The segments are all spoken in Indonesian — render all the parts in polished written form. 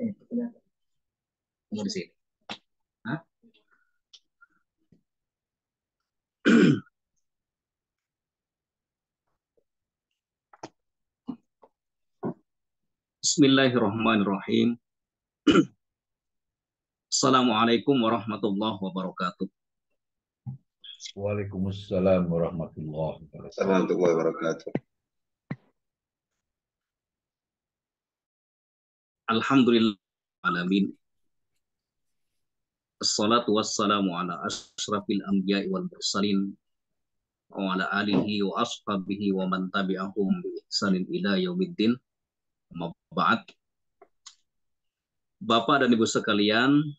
Tunggu di sini. Hah? Bismillahirrahmanirrahim. Assalamualaikum warahmatullahi wabarakatuh. Waalaikumsalam warahmatullahi wabarakatuh. Alhamdulillah alamin. Assalatu wassalamu ala asyrafil anbiya'i wal mursalin wa ala alihi wa ashabihi wa man tabi'ahum bi ihsanin ila yaumiddin. Amma ba'd. Bapak dan Ibu sekalian,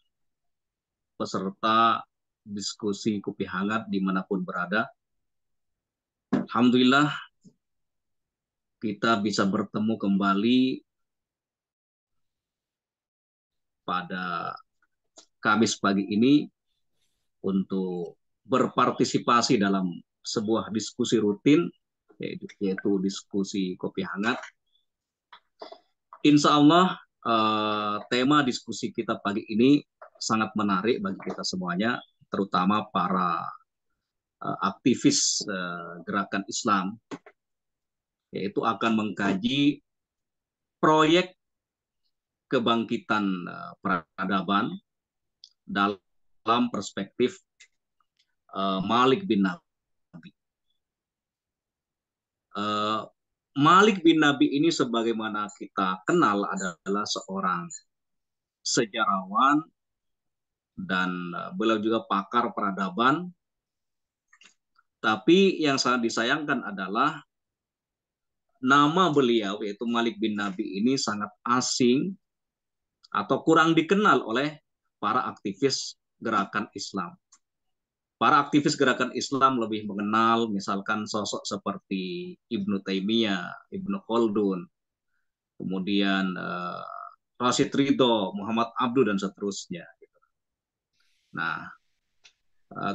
peserta diskusi Kopi Hangat dimanapun berada, alhamdulillah kita bisa bertemu kembali pada Kamis pagi ini untuk berpartisipasi dalam sebuah diskusi rutin, yaitu diskusi Kopi Hangat. Insya Allah tema diskusi kita pagi ini sangat menarik bagi kita semuanya, terutama para aktivis gerakan Islam, yaitu akan mengkaji proyek kebangkitan peradaban dalam perspektif Malik bin Nabi. Malik bin Nabi ini sebagaimana kita kenal adalah seorang sejarawan dan beliau juga pakar peradaban. Tapi yang sangat disayangkan adalah nama beliau yaitu Malik bin Nabi ini sangat asing atau kurang dikenal oleh para aktivis gerakan Islam. Para aktivis gerakan Islam lebih mengenal misalkan sosok seperti Ibnu Taimiyah, Ibnu Khaldun, kemudian Rashid Ridho, Muhammad Abduh, dan seterusnya. Nah,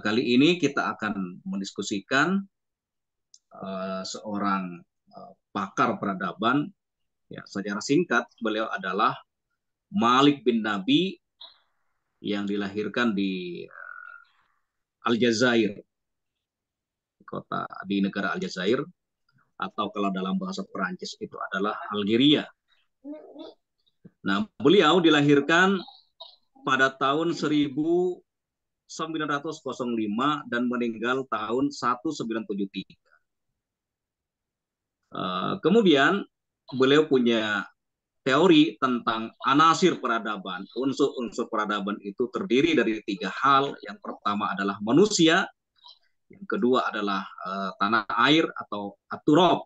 kali ini kita akan mendiskusikan seorang pakar peradaban. Ya, secara singkat, beliau adalah Malik bin Nabi yang dilahirkan di Aljazair, di negara Aljazair, atau kalau dalam bahasa Perancis itu adalah Algeria. Nah, beliau dilahirkan pada tahun 1905 dan meninggal tahun 1973. Kemudian beliau punya teori tentang anasir peradaban. Unsur-unsur peradaban itu terdiri dari 3 hal. Yang pertama adalah manusia, yang kedua adalah tanah air atau aturab,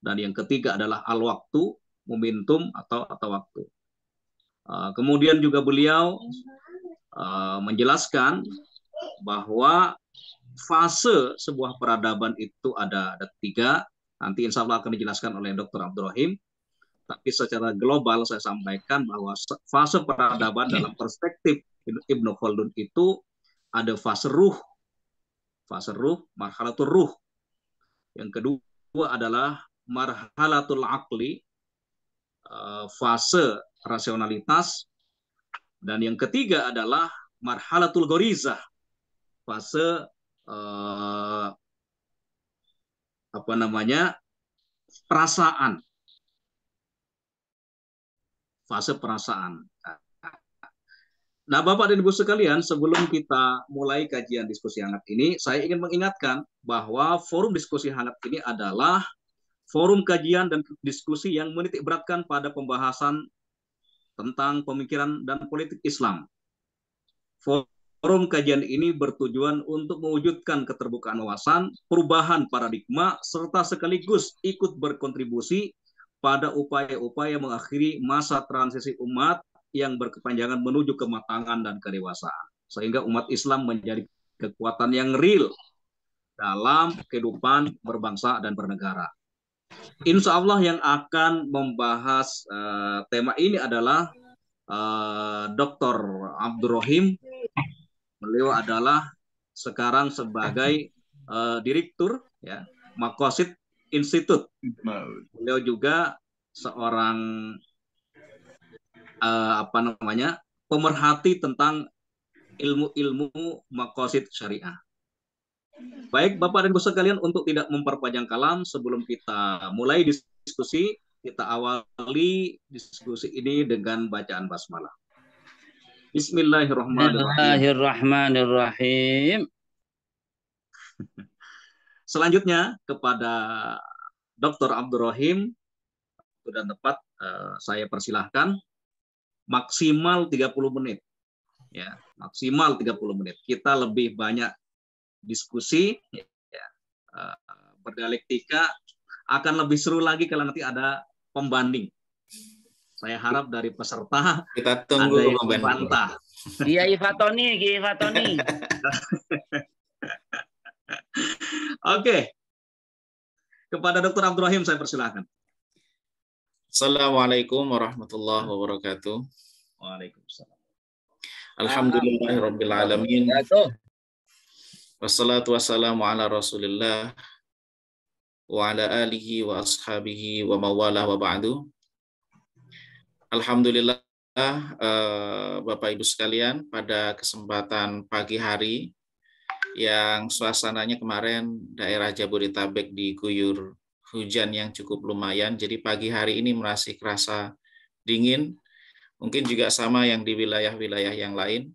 dan yang ketiga adalah al-waktu, momentum atau waktu. Kemudian juga beliau menjelaskan bahwa fase sebuah peradaban itu ada 3. Nanti insya Allah akan dijelaskan oleh Dr. Abdul Rahim. Tapi secara global saya sampaikan bahwa fase peradaban dalam perspektif Ibnu Khaldun itu ada fase ruh, marhalatul ruh. Yang kedua adalah marhalatul aqli, fase rasionalitas. Dan yang ketiga adalah marhalatul ghorizah, fase perasaan. Fase perasaan. Nah, Bapak dan Ibu sekalian, sebelum kita mulai kajian diskusi hangat ini, saya ingin mengingatkan bahwa forum diskusi hangat ini adalah forum kajian dan diskusi yang menitik beratkan pada pembahasan tentang pemikiran dan politik Islam. Forum kajian ini bertujuan untuk mewujudkan keterbukaan wawasan, perubahan paradigma, serta sekaligus ikut berkontribusi pada upaya-upaya mengakhiri masa transisi umat yang berkepanjangan menuju kematangan dan kedewasaan, sehingga umat Islam menjadi kekuatan yang real dalam kehidupan berbangsa dan bernegara. Insya Allah yang akan membahas tema ini adalah Dr. Abdul Rahim. Beliau adalah sekarang sebagai direktur ya, Maqasid Institute. Beliau juga seorang apa namanya, pemerhati tentang ilmu-ilmu maqasid syariah. Baik, Bapak dan Ibu sekalian, untuk tidak memperpanjang kalam, sebelum kita mulai diskusi, kita awali diskusi ini dengan bacaan basmalah. Bismillahirrahmanirrahim. Bismillahirrahmanirrahim. Selanjutnya kepada Dr. Abdurrahim, sudah tepat, saya persilahkan maksimal 30 menit. Ya, maksimal 30 menit. Kita lebih banyak diskusi, ya, berdialektika, akan lebih seru lagi kalau nanti ada pembanding. Saya harap dari peserta kita tunggu ada yang membantah. Kiai Fatoni, Kiai Fatoni. Oke. Kepada Dr. Abdurrahim saya persilahkan. Assalamualaikum warahmatullahi wabarakatuh. Waalaikumsalam. Alhamdulillahirabbil alamin. Wassalatu wassalamu ala Rasulillah wa ala alihi wa ashabihi wa mawalah wa ba'du. Alhamdulillah, Bapak Ibu sekalian, pada kesempatan pagi hari yang suasananya kemarin daerah Jabodetabek diguyur hujan yang cukup lumayan, jadi pagi hari ini masih kerasa dingin, mungkin juga sama yang di wilayah-wilayah yang lain.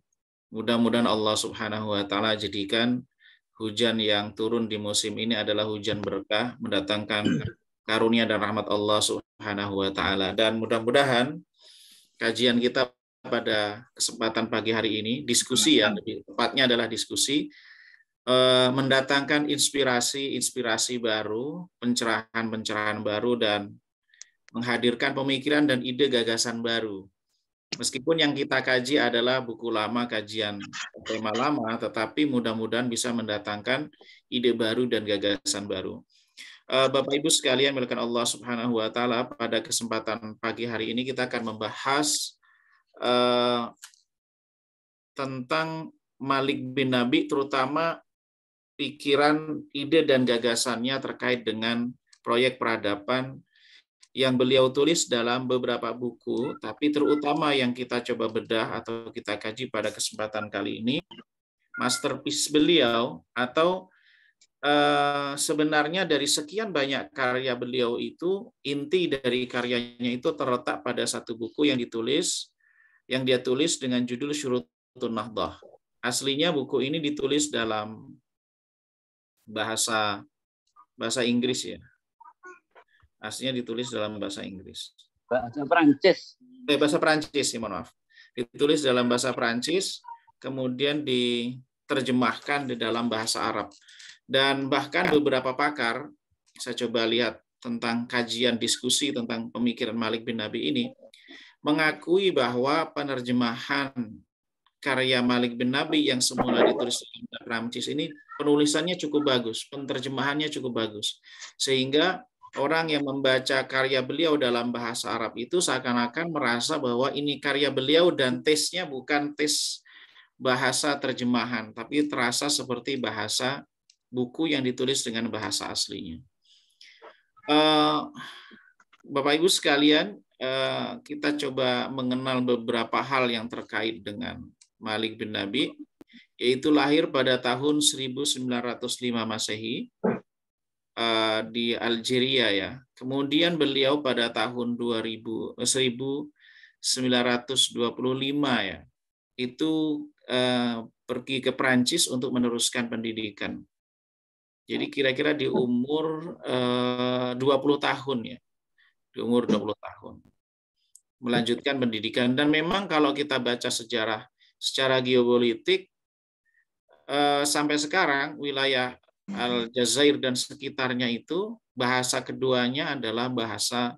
Mudah-mudahan Allah Subhanahu wa Ta'ala jadikan hujan yang turun di musim ini adalah hujan berkah, mendatangkan karunia dan rahmat Allah Subhanahu wa Ta'ala. Dan mudah-mudahan kajian kita pada kesempatan pagi hari ini, diskusi ya, lebih tepatnya adalah diskusi, mendatangkan inspirasi baru, pencerahan baru, dan menghadirkan pemikiran dan ide gagasan baru. Meskipun yang kita kaji adalah buku lama, kajian tema lama, tetapi mudah-mudahan bisa mendatangkan ide baru dan gagasan baru. Bapak Ibu sekalian, milikkan Allah Subhanahu wa Ta'ala, pada kesempatan pagi hari ini kita akan membahas tentang Malik bin Nabi, terutama pikiran, ide dan gagasannya terkait dengan proyek peradaban yang beliau tulis dalam beberapa buku, tapi terutama yang kita coba bedah atau kita kaji pada kesempatan kali ini, masterpiece beliau, atau sebenarnya dari sekian banyak karya beliau itu, inti dari karyanya itu terletak pada satu buku yang dia tulis dengan judul Syurutun Nahdah. Aslinya buku ini ditulis dalam bahasa Inggris ya. Aslinya ditulis dalam bahasa Inggris. Bahasa Prancis. Bahasa Prancis, ya, mohon maaf. Ditulis dalam bahasa Prancis, kemudian diterjemahkan di dalam bahasa Arab. Dan bahkan beberapa pakar, saya coba lihat tentang kajian diskusi tentang pemikiran Malik bin Nabi ini, mengakui bahwa penerjemahan karya Malik bin Nabi yang semula ditulis dalam bahasa Prancis ini, penulisannya cukup bagus, penerjemahannya cukup bagus. Sehingga orang yang membaca karya beliau dalam bahasa Arab itu seakan-akan merasa bahwa ini karya beliau dan tesnya bukan tes bahasa terjemahan, tapi terasa seperti bahasa buku yang ditulis dengan bahasa aslinya. Bapak Ibu sekalian, kita coba mengenal beberapa hal yang terkait dengan Malik bin Nabi, yaitu lahir pada tahun 1905 Masehi di Algeria ya. Kemudian beliau pada tahun 1925 ya, itu pergi ke Prancis untuk meneruskan pendidikan. Jadi kira-kira di umur 20 tahun ya. Di umur 20 tahun. Melanjutkan pendidikan. Dan memang kalau kita baca sejarah secara geopolitik, sampai sekarang wilayah Aljazair dan sekitarnya itu bahasa keduanya adalah bahasa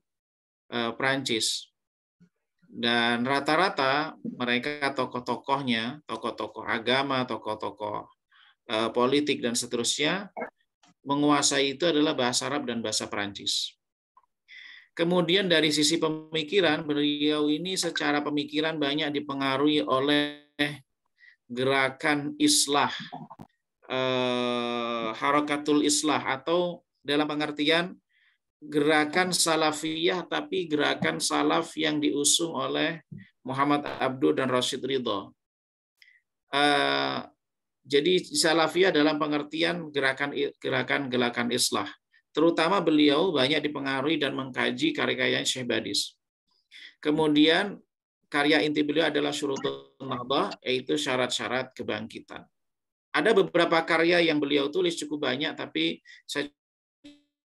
Prancis. Dan rata-rata mereka tokoh-tokohnya, tokoh-tokoh agama, tokoh-tokoh politik dan seterusnya, menguasai itu adalah bahasa Arab dan bahasa Prancis. Kemudian dari sisi pemikiran, beliau ini secara pemikiran banyak dipengaruhi oleh gerakan islah, harakatul islah, atau dalam pengertian gerakan salafiyah, tapi gerakan salaf yang diusung oleh Muhammad Abduh dan Rashid Ridho. Jadi salafiyah dalam pengertian gerakan islah. Terutama beliau banyak dipengaruhi dan mengkaji karya-karya Syekh Badis. Kemudian karya inti beliau adalah Syurutun Nahdah, yaitu syarat-syarat kebangkitan. Ada beberapa karya yang beliau tulis cukup banyak, tapi saya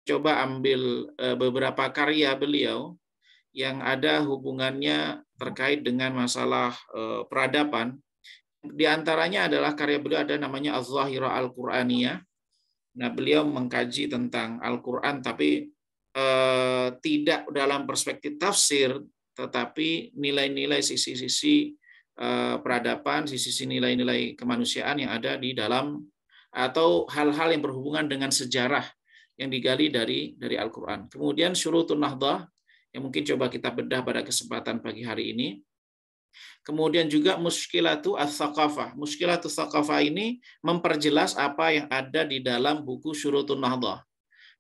coba ambil beberapa karya beliau yang ada hubungannya terkait dengan masalah peradaban. Di antaranya adalah karya beliau ada namanya Az-Zahirah Al-Qur'aniyah. Nah, beliau mengkaji tentang Al-Quran, tapi tidak dalam perspektif tafsir, tetapi nilai-nilai sisi-sisi peradaban, sisi-sisi nilai-nilai kemanusiaan yang ada di dalam, atau hal-hal yang berhubungan dengan sejarah yang digali dari Al-Quran. Kemudian Syurutun Nahdah, yang mungkin coba kita bedah pada kesempatan pagi hari ini. Kemudian juga Mushkilatu Ats-Tsaqafah. Mushkilatu Ats-Tsaqafah ini memperjelas apa yang ada di dalam buku Syurutun Nahdah.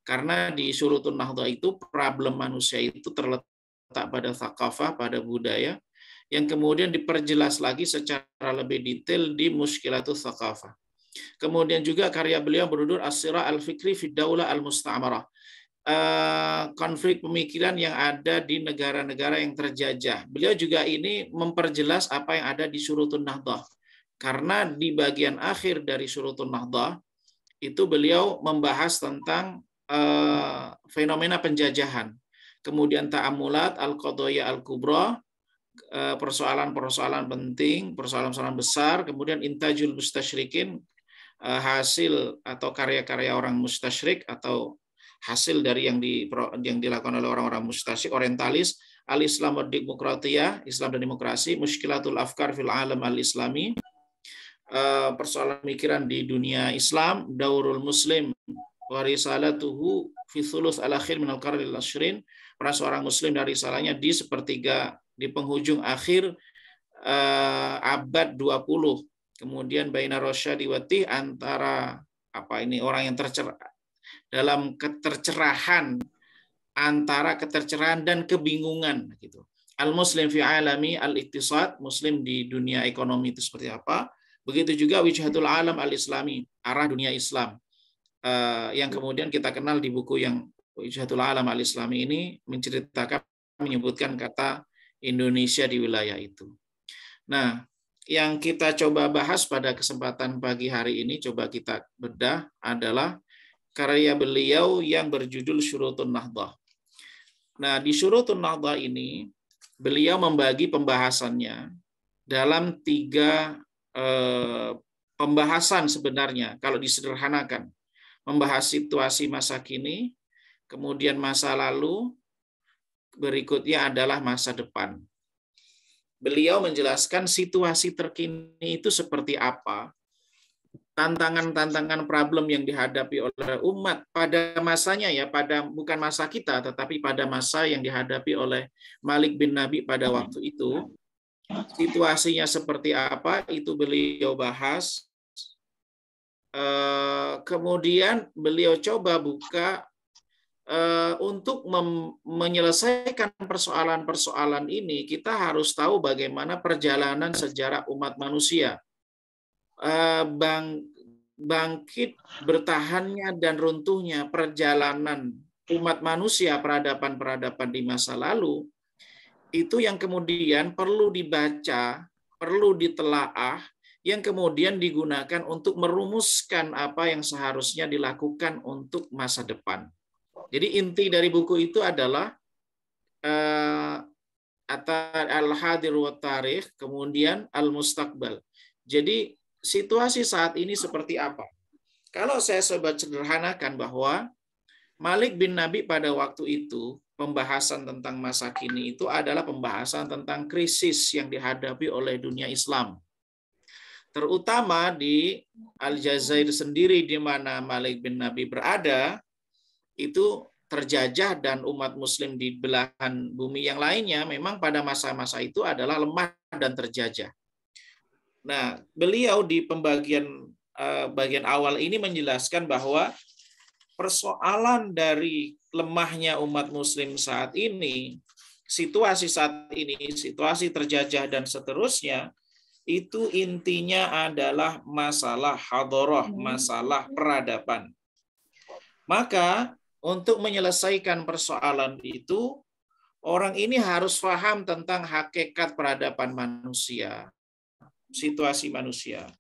Karena di Syurutun Nahdah itu problem manusia itu terletak pada tsaqafah, pada budaya, yang kemudian diperjelas lagi secara lebih detail di Mushkilatu Ats-Tsaqafah. Kemudian juga karya beliau berjudul As-Sirah Al-Fikri fi Daulah Al-Musta'marah. Konflik pemikiran yang ada di negara-negara yang terjajah. Beliau juga ini memperjelas apa yang ada di Syurutun Nahdah. Karena di bagian akhir dari Syurutun Nahdah itu beliau membahas tentang fenomena penjajahan. Kemudian ta'amulat al-qadaya al-kubra, persoalan-persoalan penting, persoalan-persoalan besar, kemudian intajul mustasyrikin, hasil atau karya-karya orang mustasyrik atau hasil dari yang dilakukan oleh orang-orang mustasyrik orientalis, al-Islam wa demokratiyah, Islam dan demokrasi, mushkilatul afkar fil alam al-islami, persoalan pemikiran di dunia Islam, daurul muslim wa risalatuhu fi thuluth al-akhir min al-qarni al-ashrin, peran seorang muslim dari risalahnya di sepertiga, di penghujung akhir abad 20. Kemudian baina rasyadi watih, antara orang yang dalam ketercerahan, antara ketercerahan dan kebingungan gitu. Al-muslim fi alami al-iktisad, muslim di dunia ekonomi itu seperti apa? Begitu juga wijhatul alam al-islami, arah dunia Islam. Yang kemudian kita kenal di buku yang wijhatul alam al-islami ini menyebutkan kata Indonesia di wilayah itu. Nah, yang kita coba bahas pada kesempatan pagi hari ini, coba kita bedah adalah karya beliau yang berjudul Syurutun Nahdah. Nah, di Syurutun Nahdah ini, beliau membagi pembahasannya dalam 3 pembahasan sebenarnya, kalau disederhanakan. Membahas situasi masa kini, kemudian masa lalu, berikutnya adalah masa depan. Beliau menjelaskan situasi terkini itu seperti apa, tantangan-tantangan problem yang dihadapi oleh umat pada masanya ya, bukan masa kita, tetapi pada masa yang dihadapi oleh Malik bin Nabi pada waktu itu. Situasinya seperti apa, itu beliau bahas. Kemudian beliau coba buka untuk menyelesaikan persoalan-persoalan ini, kita harus tahu bagaimana perjalanan sejarah umat manusia. Bangkit, bertahannya, dan runtuhnya perjalanan umat manusia, peradaban-peradaban di masa lalu, itu yang kemudian perlu dibaca, perlu ditelaah, yang kemudian digunakan untuk merumuskan apa yang seharusnya dilakukan untuk masa depan. Jadi inti dari buku itu adalah al-hadir wa tarikh, kemudian al-mustaqbal. Jadi situasi saat ini seperti apa? Kalau saya coba sederhanakan bahwa Malik bin Nabi pada waktu itu, pembahasan tentang masa kini itu adalah pembahasan tentang krisis yang dihadapi oleh dunia Islam. Terutama di Aljazair sendiri, di mana Malik bin Nabi berada, itu terjajah, dan umat muslim di belahan bumi yang lainnya memang pada masa-masa itu adalah lemah dan terjajah. Nah, beliau di bagian awal ini menjelaskan bahwa persoalan dari lemahnya umat muslim saat ini, situasi saat ini, situasi terjajah dan seterusnya, itu intinya adalah masalah hadharah, masalah peradaban. Maka untuk menyelesaikan persoalan itu, orang ini harus paham tentang hakikat peradaban manusia, situasi manusia.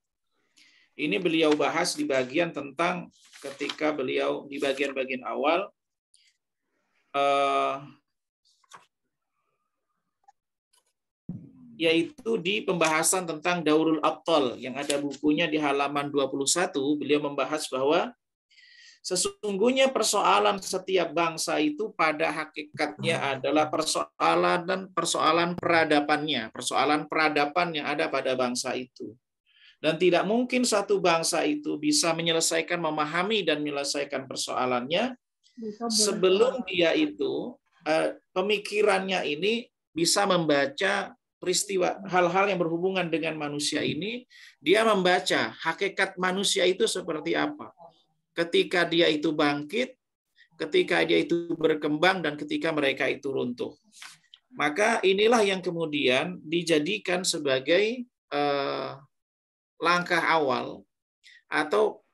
Ini beliau bahas di bagian tentang ketika beliau di bagian-bagian awal yaitu di pembahasan tentang Daurul Abtal yang ada bukunya di halaman 21, beliau membahas bahwa sesungguhnya persoalan setiap bangsa itu pada hakikatnya adalah persoalan peradabannya, persoalan peradaban yang ada pada bangsa itu. Dan tidak mungkin satu bangsa itu bisa menyelesaikan, memahami dan menyelesaikan persoalannya sebelum dia itu pemikirannya ini bisa membaca peristiwa hal-hal yang berhubungan dengan manusia ini, dia membaca hakikat manusia itu seperti apa. Ketika dia itu bangkit, ketika dia itu berkembang, dan ketika mereka itu runtuh. Maka inilah yang kemudian dijadikan sebagai langkah awal atau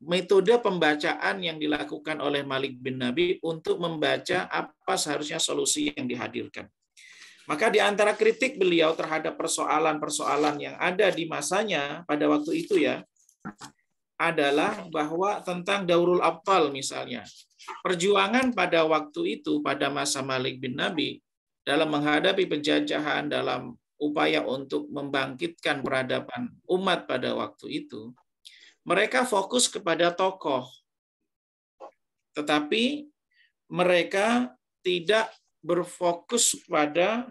metode pembacaan yang dilakukan oleh Malik bin Nabi untuk membaca apa seharusnya solusi yang dihadirkan. Maka di antara kritik beliau terhadap persoalan-persoalan yang ada di masanya pada waktu itu ya, adalah bahwa tentang Daurul Abtal misalnya. Perjuangan pada waktu itu, pada masa Malik bin Nabi, dalam menghadapi penjajahan, dalam upaya untuk membangkitkan peradaban umat pada waktu itu, mereka fokus kepada tokoh. Tetapi mereka tidak berfokus pada,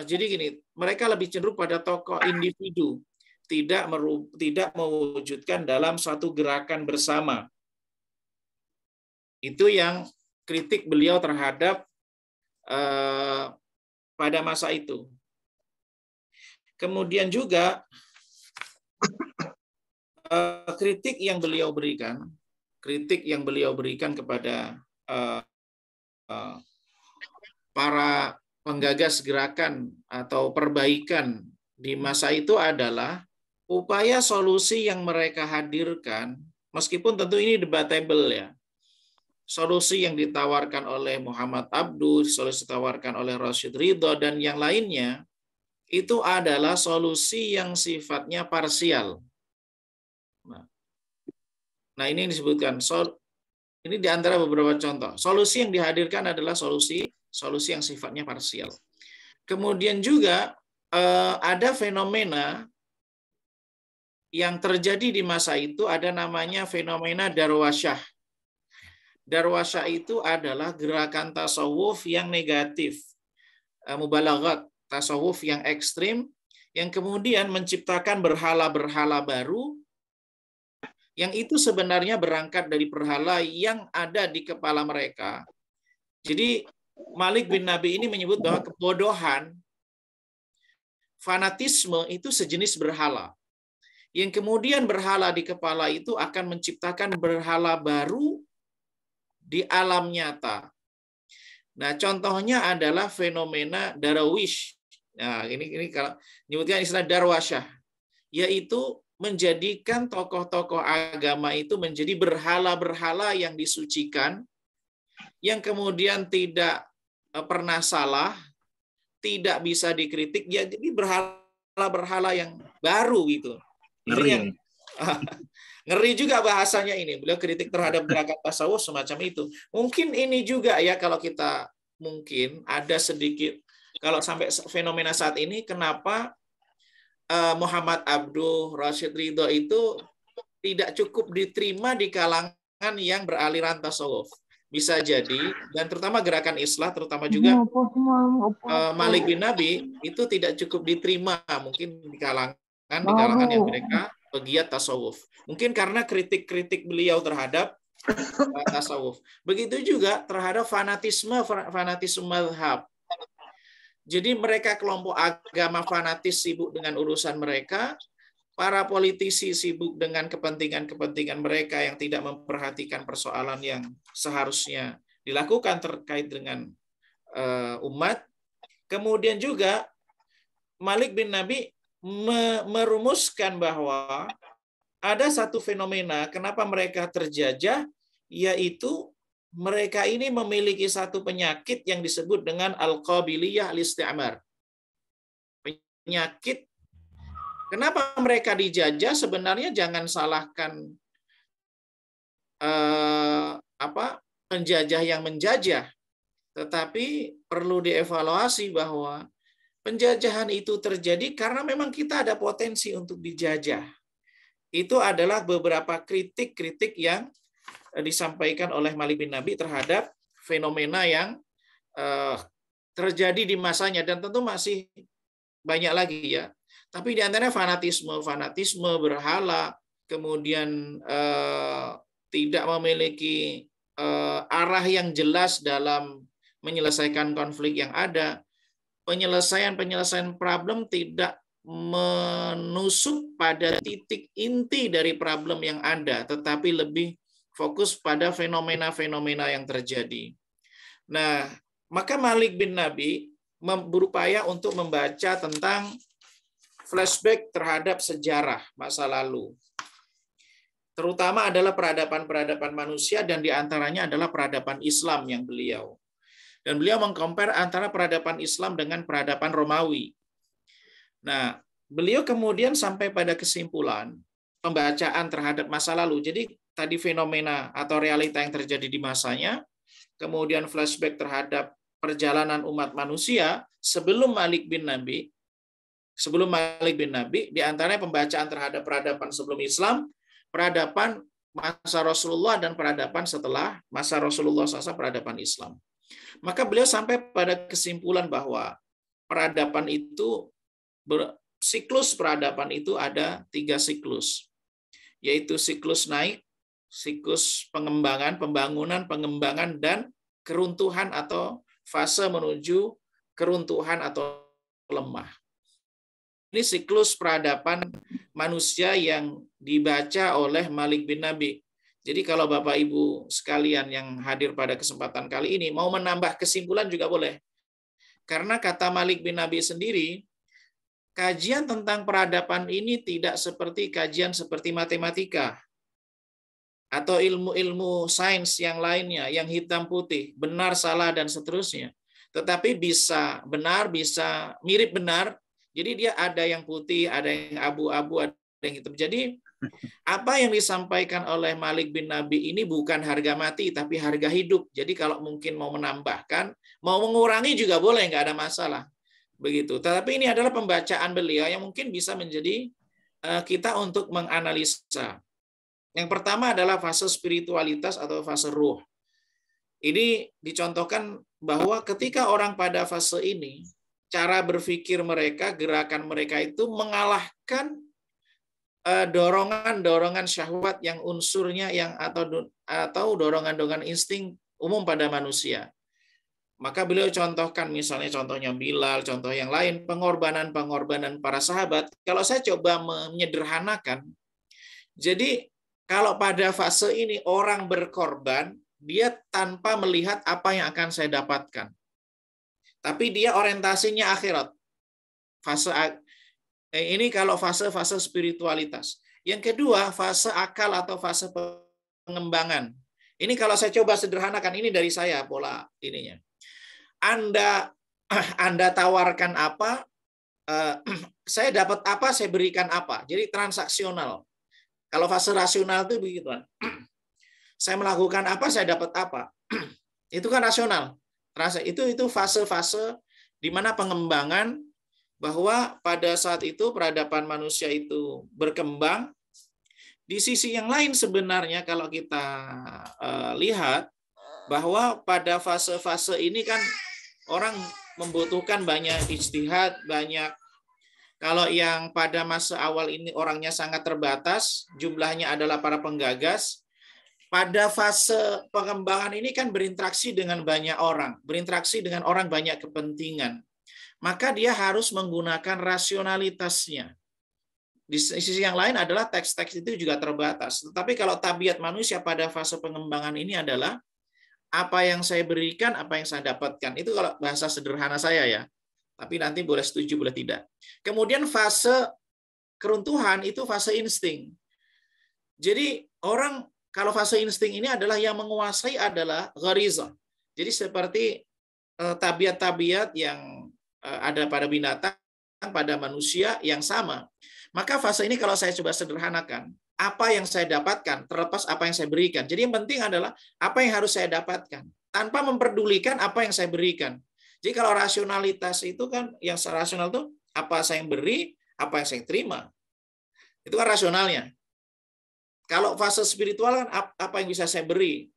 jadi gini, mereka lebih cenderung pada tokoh individu, tidak mewujudkan dalam suatu gerakan bersama. Itu yang kritik beliau terhadap pada masa itu. Kemudian juga kritik yang beliau berikan kepada para penggagas gerakan atau perbaikan di masa itu adalah upaya solusi yang mereka hadirkan, meskipun tentu ini debatable ya. Solusi yang ditawarkan oleh Muhammad Abduh, solusi ditawarkan oleh Rashid Ridho dan yang lainnya, itu adalah solusi yang sifatnya parsial. Nah ini disebutkan, ini di antara beberapa contoh. Solusi yang dihadirkan adalah solusi yang sifatnya parsial. Kemudian juga ada fenomena yang terjadi di masa itu, ada namanya fenomena darwasyah. Darwasyah itu adalah gerakan tasawuf yang negatif, mubalaghat, tasawuf yang ekstrim, yang kemudian menciptakan berhala-berhala baru, yang itu sebenarnya berangkat dari berhala yang ada di kepala mereka. Jadi Malik bin Nabi ini menyebut bahwa kebodohan, fanatisme itu sejenis berhala. Yang kemudian berhala di kepala itu akan menciptakan berhala baru di alam nyata. Nah, contohnya adalah fenomena darwish. Nah, ini kalau menyebutkan istilah darwasyah, yaitu menjadikan tokoh-tokoh agama itu menjadi berhala-berhala yang disucikan, yang kemudian tidak pernah salah, tidak bisa dikritik, jadi berhala-berhala yang baru gitu. Ini yang ngeri juga bahasanya ini. Beliau kritik terhadap gerakan tasawuf semacam itu. Mungkin ini juga ya, kalau kita mungkin ada sedikit, kalau sampai fenomena saat ini, kenapa Muhammad Abduh, Rashid Ridho itu tidak cukup diterima di kalangan yang beraliran tasawuf. Bisa jadi, dan terutama gerakan Islah, terutama juga Malik bin Nabi, itu tidak cukup diterima mungkin di kalangan yang mereka pegiat tasawuf. Mungkin karena kritik-kritik beliau terhadap tasawuf. Begitu juga terhadap fanatisme mazhab. Jadi mereka kelompok agama fanatis sibuk dengan urusan mereka, para politisi sibuk dengan kepentingan-kepentingan mereka yang tidak memperhatikan persoalan yang seharusnya dilakukan terkait dengan umat. Kemudian juga Malik bin Nabi merumuskan bahwa ada satu fenomena kenapa mereka terjajah, yaitu mereka ini memiliki satu penyakit yang disebut dengan al-qabiliyah al-istimar. Penyakit kenapa mereka dijajah, sebenarnya jangan salahkan penjajah yang menjajah, tetapi perlu dievaluasi bahwa penjajahan itu terjadi karena memang kita ada potensi untuk dijajah. Itu adalah beberapa kritik-kritik yang disampaikan oleh Malik bin Nabi terhadap fenomena yang terjadi di masanya, dan tentu masih banyak lagi ya. Tapi di antaranya fanatisme berhala, kemudian tidak memiliki arah yang jelas dalam menyelesaikan konflik yang ada, penyelesaian problem tidak menusuk pada titik inti dari problem yang ada, tetapi lebih fokus pada fenomena-fenomena yang terjadi. Nah, maka Malik bin Nabi berupaya untuk membaca tentang flashback terhadap sejarah masa lalu. Terutama adalah peradaban-peradaban manusia, dan diantaranya adalah peradaban Islam yang beliau. Dan beliau mengcompare antara peradaban Islam dengan peradaban Romawi. Nah, beliau kemudian sampai pada kesimpulan pembacaan terhadap masa lalu. Jadi tadi fenomena atau realita yang terjadi di masanya, kemudian flashback terhadap perjalanan umat manusia sebelum Malik bin Nabi, di antaranya pembacaan terhadap peradaban sebelum Islam, peradaban masa Rasulullah, dan peradaban setelah masa Rasulullah SAW, peradaban Islam. Maka beliau sampai pada kesimpulan bahwa peradaban itu, siklus peradaban itu ada 3 siklus, yaitu siklus naik, siklus pengembangan, pembangunan, pengembangan, dan keruntuhan atau fase menuju keruntuhan atau lemah. Ini siklus peradaban manusia yang dibaca oleh Malik bin Nabi. Jadi kalau Bapak Ibu sekalian yang hadir pada kesempatan kali ini mau menambah kesimpulan juga boleh. Karena kata Malik bin Nabi sendiri, kajian tentang peradaban ini tidak seperti kajian seperti matematika atau ilmu-ilmu sains yang lainnya, yang hitam putih, benar, salah, dan seterusnya. Tetapi bisa benar, bisa mirip benar. Jadi dia ada yang putih, ada yang abu-abu, ada yang hitam. Jadi apa yang disampaikan oleh Malik bin Nabi ini bukan harga mati, tapi harga hidup. Jadi kalau mungkin mau menambahkan, mau mengurangi juga boleh, nggak ada masalah. Begitu. Tetapi ini adalah pembacaan beliau yang mungkin bisa menjadi kita untuk menganalisa. Yang pertama adalah fase spiritualitas atau fase ruh. Ini dicontohkan bahwa ketika orang pada fase ini, cara berpikir mereka, gerakan mereka itu mengalahkan dorongan-dorongan syahwat yang unsurnya yang atau dorongan-dorongan insting umum pada manusia. Maka beliau contohkan, misalnya contohnya Bilal, contoh yang lain, pengorbanan-pengorbanan para sahabat. Kalau saya coba menyederhanakan, jadi kalau pada fase ini orang berkorban, dia tanpa melihat apa yang akan saya dapatkan. Tapi dia orientasinya akhirat. Ini kalau fase-fase spiritualitas. Yang kedua, fase akal atau fase pengembangan. Ini kalau saya coba sederhanakan, ini dari saya pola ininya. Anda tawarkan apa, saya dapat apa, saya berikan apa. Jadi transaksional. Kalau fase rasional itu begitu. Saya melakukan apa, saya dapat apa. Itu kan rasional. Itu fase-fase di mana pengembangan, bahwa pada saat itu peradaban manusia itu berkembang. Di sisi yang lain sebenarnya kalau kita lihat bahwa pada fase-fase ini kan orang membutuhkan banyak ijtihad, banyak. Kalau yang pada masa awal ini orangnya sangat terbatas, jumlahnya adalah para penggagas. Pada fase pengembangan ini kan berinteraksi dengan banyak orang, berinteraksi dengan orang banyak kepentingan. Maka dia harus menggunakan rasionalitasnya. Di sisi yang lain adalah teks-teks itu juga terbatas. Tetapi kalau tabiat manusia pada fase pengembangan ini adalah apa yang saya berikan, apa yang saya dapatkan. Itu kalau bahasa sederhana saya ya. Tapi nanti boleh setuju, boleh tidak. Kemudian fase keruntuhan itu fase insting. Jadi orang kalau fase insting ini adalah yang menguasai adalah gharizah. Jadi seperti tabiat-tabiat yang ada pada binatang, pada manusia yang sama. Maka fase ini kalau saya coba sederhanakan, apa yang saya dapatkan terlepas apa yang saya berikan. Jadi yang penting adalah apa yang harus saya dapatkan tanpa memperdulikan apa yang saya berikan. Jadi kalau rasionalitas itu kan yang rasional itu apa saya yang beri, apa yang saya terima. Itu kan rasionalnya. Kalau fase spiritual kan apa yang bisa saya beri,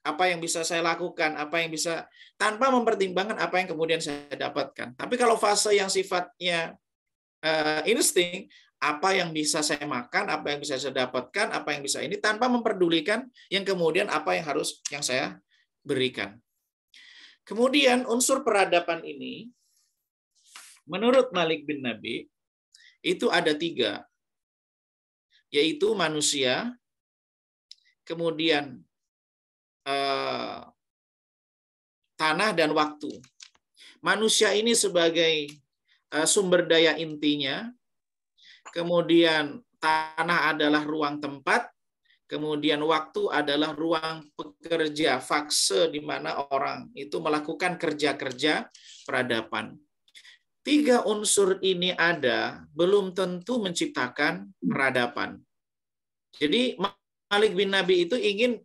apa yang bisa saya lakukan, apa yang bisa tanpa mempertimbangkan apa yang kemudian saya dapatkan. Tapi kalau fase yang sifatnya insting, apa yang bisa saya makan, apa yang bisa saya dapatkan, apa yang bisa ini tanpa memperdulikan yang kemudian apa yang harus yang saya berikan. Kemudian unsur peradaban ini menurut Malik bin Nabi itu ada 3, yaitu manusia, kemudian tanah dan waktu. Manusia ini sebagai sumber daya intinya, kemudian tanah adalah ruang tempat, kemudian waktu adalah ruang pekerja, fase di mana orang itu melakukan kerja-kerja peradaban. 3 unsur ini ada, belum tentu menciptakan peradaban. Jadi Malik bin Nabi itu ingin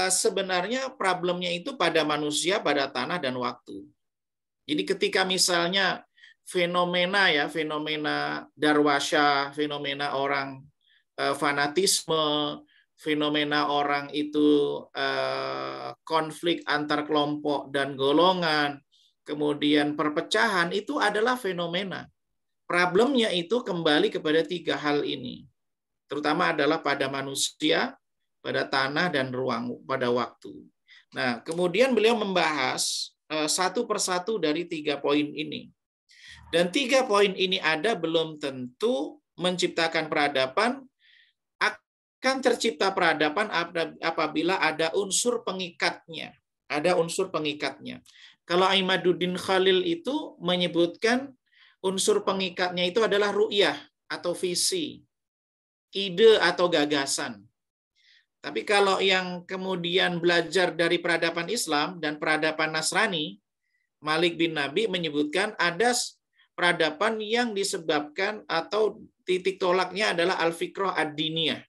sebenarnya problemnya itu pada manusia, pada tanah dan waktu. Jadi ketika misalnya fenomena darwasyah, fenomena orang fanatisme, fenomena orang itu konflik antar kelompok dan golongan, kemudian perpecahan, itu adalah fenomena. Problemnya itu kembali kepada 3 hal ini. Terutama adalah pada manusia, pada tanah dan ruang, pada waktu. Nah, kemudian beliau membahas satu persatu dari 3 poin ini. Dan 3 poin ini ada belum tentu menciptakan peradaban. Akan tercipta peradaban apabila ada unsur pengikatnya. Ada unsur pengikatnya. Kalau Imaduddin Khalil itu menyebutkan unsur pengikatnya itu adalah ru'yah atau visi, ide atau gagasan. Tapi kalau yang kemudian belajar dari peradaban Islam dan peradaban Nasrani, Malik bin Nabi menyebutkan ada peradaban yang disebabkan atau titik tolaknya adalah al-fikrah ad-diniyah.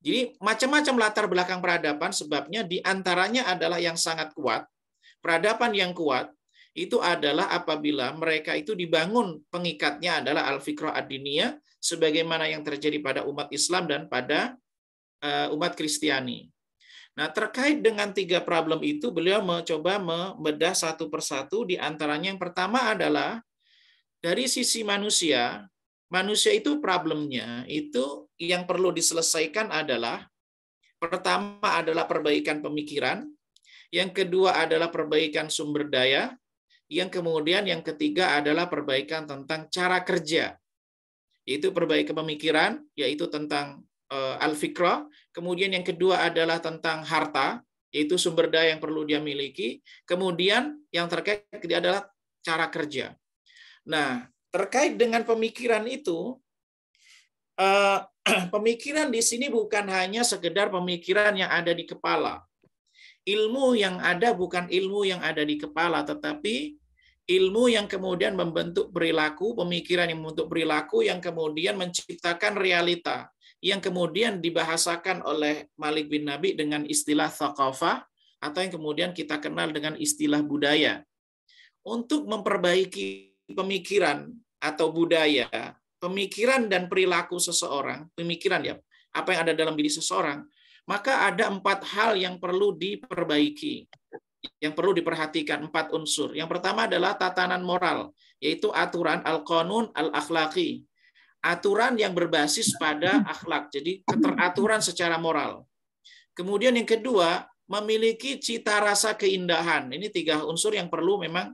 Jadi macam-macam latar belakang peradaban, sebabnya diantaranya adalah yang sangat kuat. Peradaban yang kuat itu adalah apabila mereka itu dibangun pengikatnya adalah al-fikrah ad-diniyah, sebagaimana yang terjadi pada umat Islam dan pada umat Kristiani. Nah, terkait dengan 3 problem itu, beliau mencoba membedah satu persatu. Di antaranya yang pertama adalah dari sisi manusia. Manusia itu problemnya itu yang perlu diselesaikan adalah pertama adalah perbaikan pemikiran, yang kedua adalah perbaikan sumber daya, yang kemudian yang ketiga adalah perbaikan tentang cara kerja, yaitu perbaikan pemikiran, yaitu tentang al-fikrah, kemudian yang kedua adalah tentang harta, yaitu sumber daya yang perlu dia miliki, kemudian yang terkait dia adalah cara kerja. Nah, terkait dengan pemikiran itu, pemikiran di sini bukan hanya sekedar pemikiran yang ada di kepala. Ilmu yang ada bukan ilmu yang ada di kepala, tetapi ilmu yang kemudian membentuk perilaku, pemikiran yang membentuk perilaku, yang kemudian menciptakan realita, yang kemudian dibahasakan oleh Malik bin Nabi dengan istilah thaqafah, atau yang kemudian kita kenal dengan istilah budaya. Untuk memperbaiki pemikiran atau budaya, pemikiran dan perilaku seseorang, pemikiran ya, apa yang ada dalam diri seseorang, maka ada 4 hal yang perlu diperbaiki, yang perlu diperhatikan, 4 unsur. Yang pertama adalah tatanan moral, yaitu aturan al-qanun al-akhlaqi, aturan yang berbasis pada akhlak, jadi keteraturan secara moral. Kemudian yang kedua, memiliki cita rasa keindahan. Ini 3 unsur yang perlu memang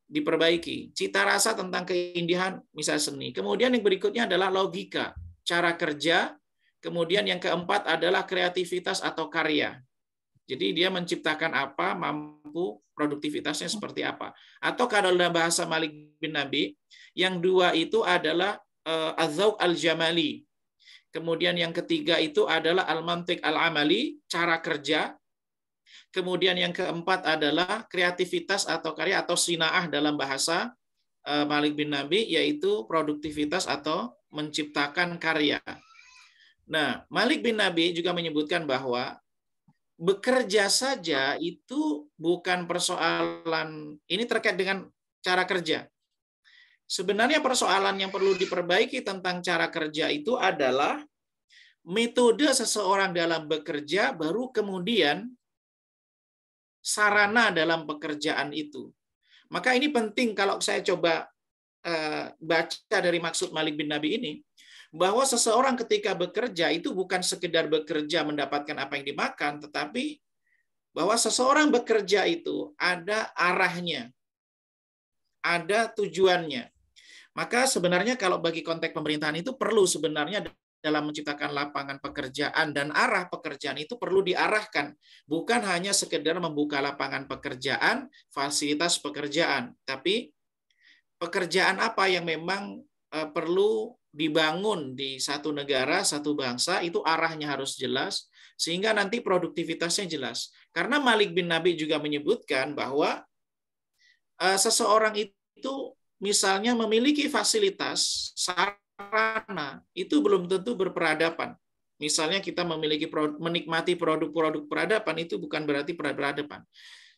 diperbaiki. Cita rasa tentang keindahan, misal seni. Kemudian yang berikutnya adalah logika, cara kerja. Kemudian yang keempat adalah kreativitas atau karya. Jadi dia menciptakan apa, mampu, produktivitasnya seperti apa. Atau kalau dalam bahasa Malik bin Nabi, yang dua itu adalah az-dzauq al-jamali. Kemudian yang ketiga itu adalah al-mantiq al-amali, cara kerja. Kemudian yang keempat adalah kreativitas atau karya atau sinaah dalam bahasa Malik bin Nabi, yaitu produktivitas atau menciptakan karya. Nah, Malik bin Nabi juga menyebutkan bahwa bekerja saja itu bukan persoalan, ini terkait dengan cara kerja. Sebenarnya persoalan yang perlu diperbaiki tentang cara kerja itu adalah metode seseorang dalam bekerja, baru kemudian sarana dalam pekerjaan itu. Maka ini penting kalau saya coba baca dari maksud Malik bin Nabi ini, bahwa seseorang ketika bekerja itu bukan sekedar bekerja mendapatkan apa yang dimakan, tetapi bahwa seseorang bekerja itu ada arahnya, ada tujuannya. Maka sebenarnya kalau bagi konteks pemerintahan itu perlu sebenarnya dalam menciptakan lapangan pekerjaan dan arah pekerjaan itu perlu diarahkan. Bukan hanya sekedar membuka lapangan pekerjaan, fasilitas pekerjaan. Tapi pekerjaan apa yang memang perlu dibangun di satu negara, satu bangsa, itu arahnya harus jelas, sehingga nanti produktivitasnya jelas. Karena Malik bin Nabi juga menyebutkan bahwa seseorang itu misalnya memiliki fasilitas, sarana, itu belum tentu berperadaban. Misalnya kita menikmati produk-produk peradaban, itu bukan berarti peradaban.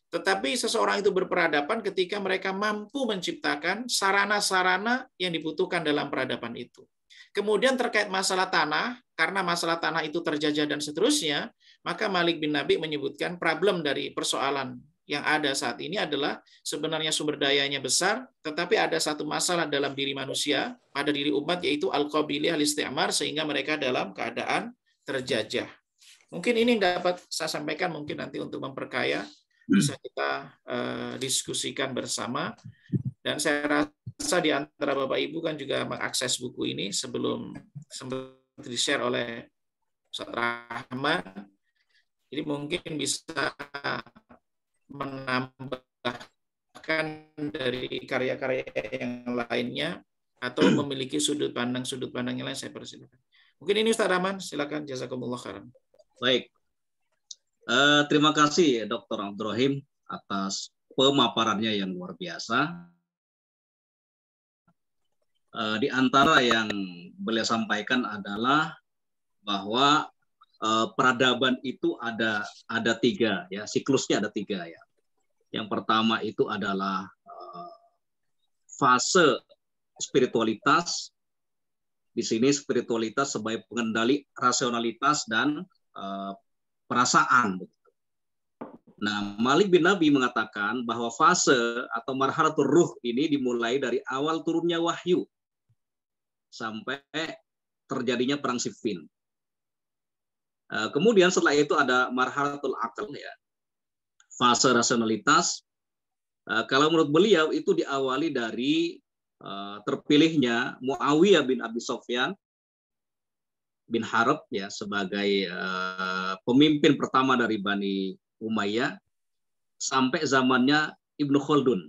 Tetapi seseorang itu berperadaban ketika mereka mampu menciptakan sarana-sarana yang dibutuhkan dalam peradaban itu. Kemudian terkait masalah tanah, karena masalah tanah itu terjajah dan seterusnya, maka Malik bin Nabi menyebutkan problem dari persoalan yang ada saat ini adalah sebenarnya sumber dayanya besar, tetapi ada satu masalah dalam diri manusia, pada diri umat, yaitu al-qabiliyah al-istimar, sehingga mereka dalam keadaan terjajah. Mungkin ini yang dapat saya sampaikan, mungkin nanti untuk memperkaya bisa kita diskusikan bersama. Dan saya rasa di antara Bapak Ibu kan juga mengakses buku ini sebelum sempat di-share oleh Ustaz Rahman. Jadi mungkin bisa menambahkan dari karya-karya yang lainnya atau memiliki sudut pandang yang lain, saya persilakan. Mungkin ini Ustaz Rahman, silakan. Jazakumullah khairan. Baik. Terima kasih Dr. Abdul Rahim atas pemaparannya yang luar biasa. Di antara yang beliau sampaikan adalah bahwa peradaban itu ada tiga, ya, siklusnya ada tiga, ya. Yang pertama itu adalah fase spiritualitas. Di sini spiritualitas sebagai pengendali rasionalitas dan perasaan. Nah, Malik bin Nabi mengatakan bahwa fase atau marhalatul ruh ini dimulai dari awal turunnya wahyu sampai terjadinya perang Siffin. Kemudian setelah itu ada marhalatul aql, ya, fase rasionalitas. Kalau menurut beliau itu diawali dari terpilihnya Muawiyah bin Abi Sufyan bin Harb, ya, sebagai pemimpin pertama dari Bani Umayyah sampai zamannya Ibnu Khaldun.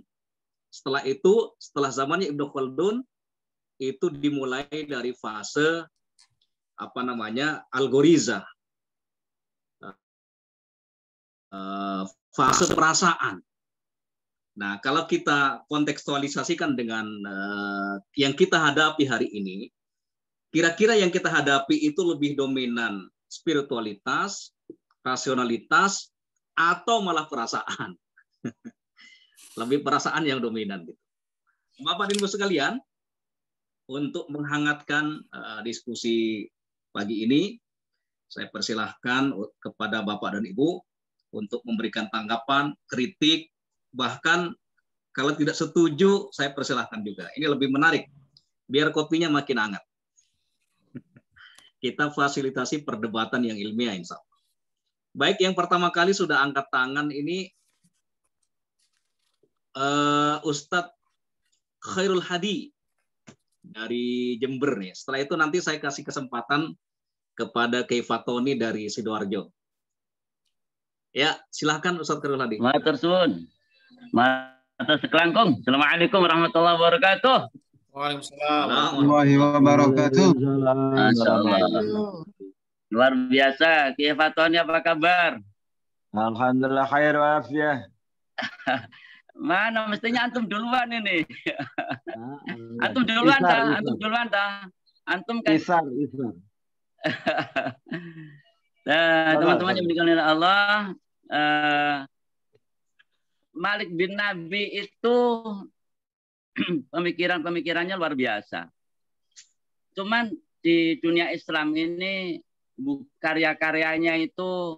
Setelah itu, setelah zamannya Ibnu Khaldun, itu dimulai dari fase algoriza, fase perasaan. Nah, kalau kita kontekstualisasikan dengan yang kita hadapi hari ini, kira-kira yang kita hadapi itu lebih dominan spiritualitas, rasionalitas, atau malah perasaan. Lebih perasaan yang dominan, gitu. Bapak dan Ibu sekalian, untuk menghangatkan diskusi pagi ini, saya persilahkan kepada Bapak dan Ibu untuk memberikan tanggapan, kritik, bahkan kalau tidak setuju, saya persilahkan juga. Ini lebih menarik, biar kopinya makin hangat. Kita fasilitasi perdebatan yang ilmiah, insya Allah. Baik, yang pertama kali sudah angkat tangan ini Ustadz Khairul Hadi dari Jember nih. Setelah itu nanti saya kasih kesempatan kepada Kiai Fatoni dari Sidoarjo. Ya, silahkan Ustadz Khairul Hadi. Matur suwun. Matur sekelangkung. Assalamualaikum warahmatullahi wabarakatuh. Waalaikumsalam. Warahmatullahi wabarakatuh. Masyaallah. Luar biasa. Kiai Fatoni apa kabar? Alhamdulillah khair walafiat. Mana mestinya antum duluan ini. Antum duluan dah, antum duluan dah. Antum kan. Isar. Nah, teman-teman yang dimuliakan oleh Allah, Malik bin Nabi itu pemikirannya luar biasa. Cuman di dunia Islam ini karya-karyanya itu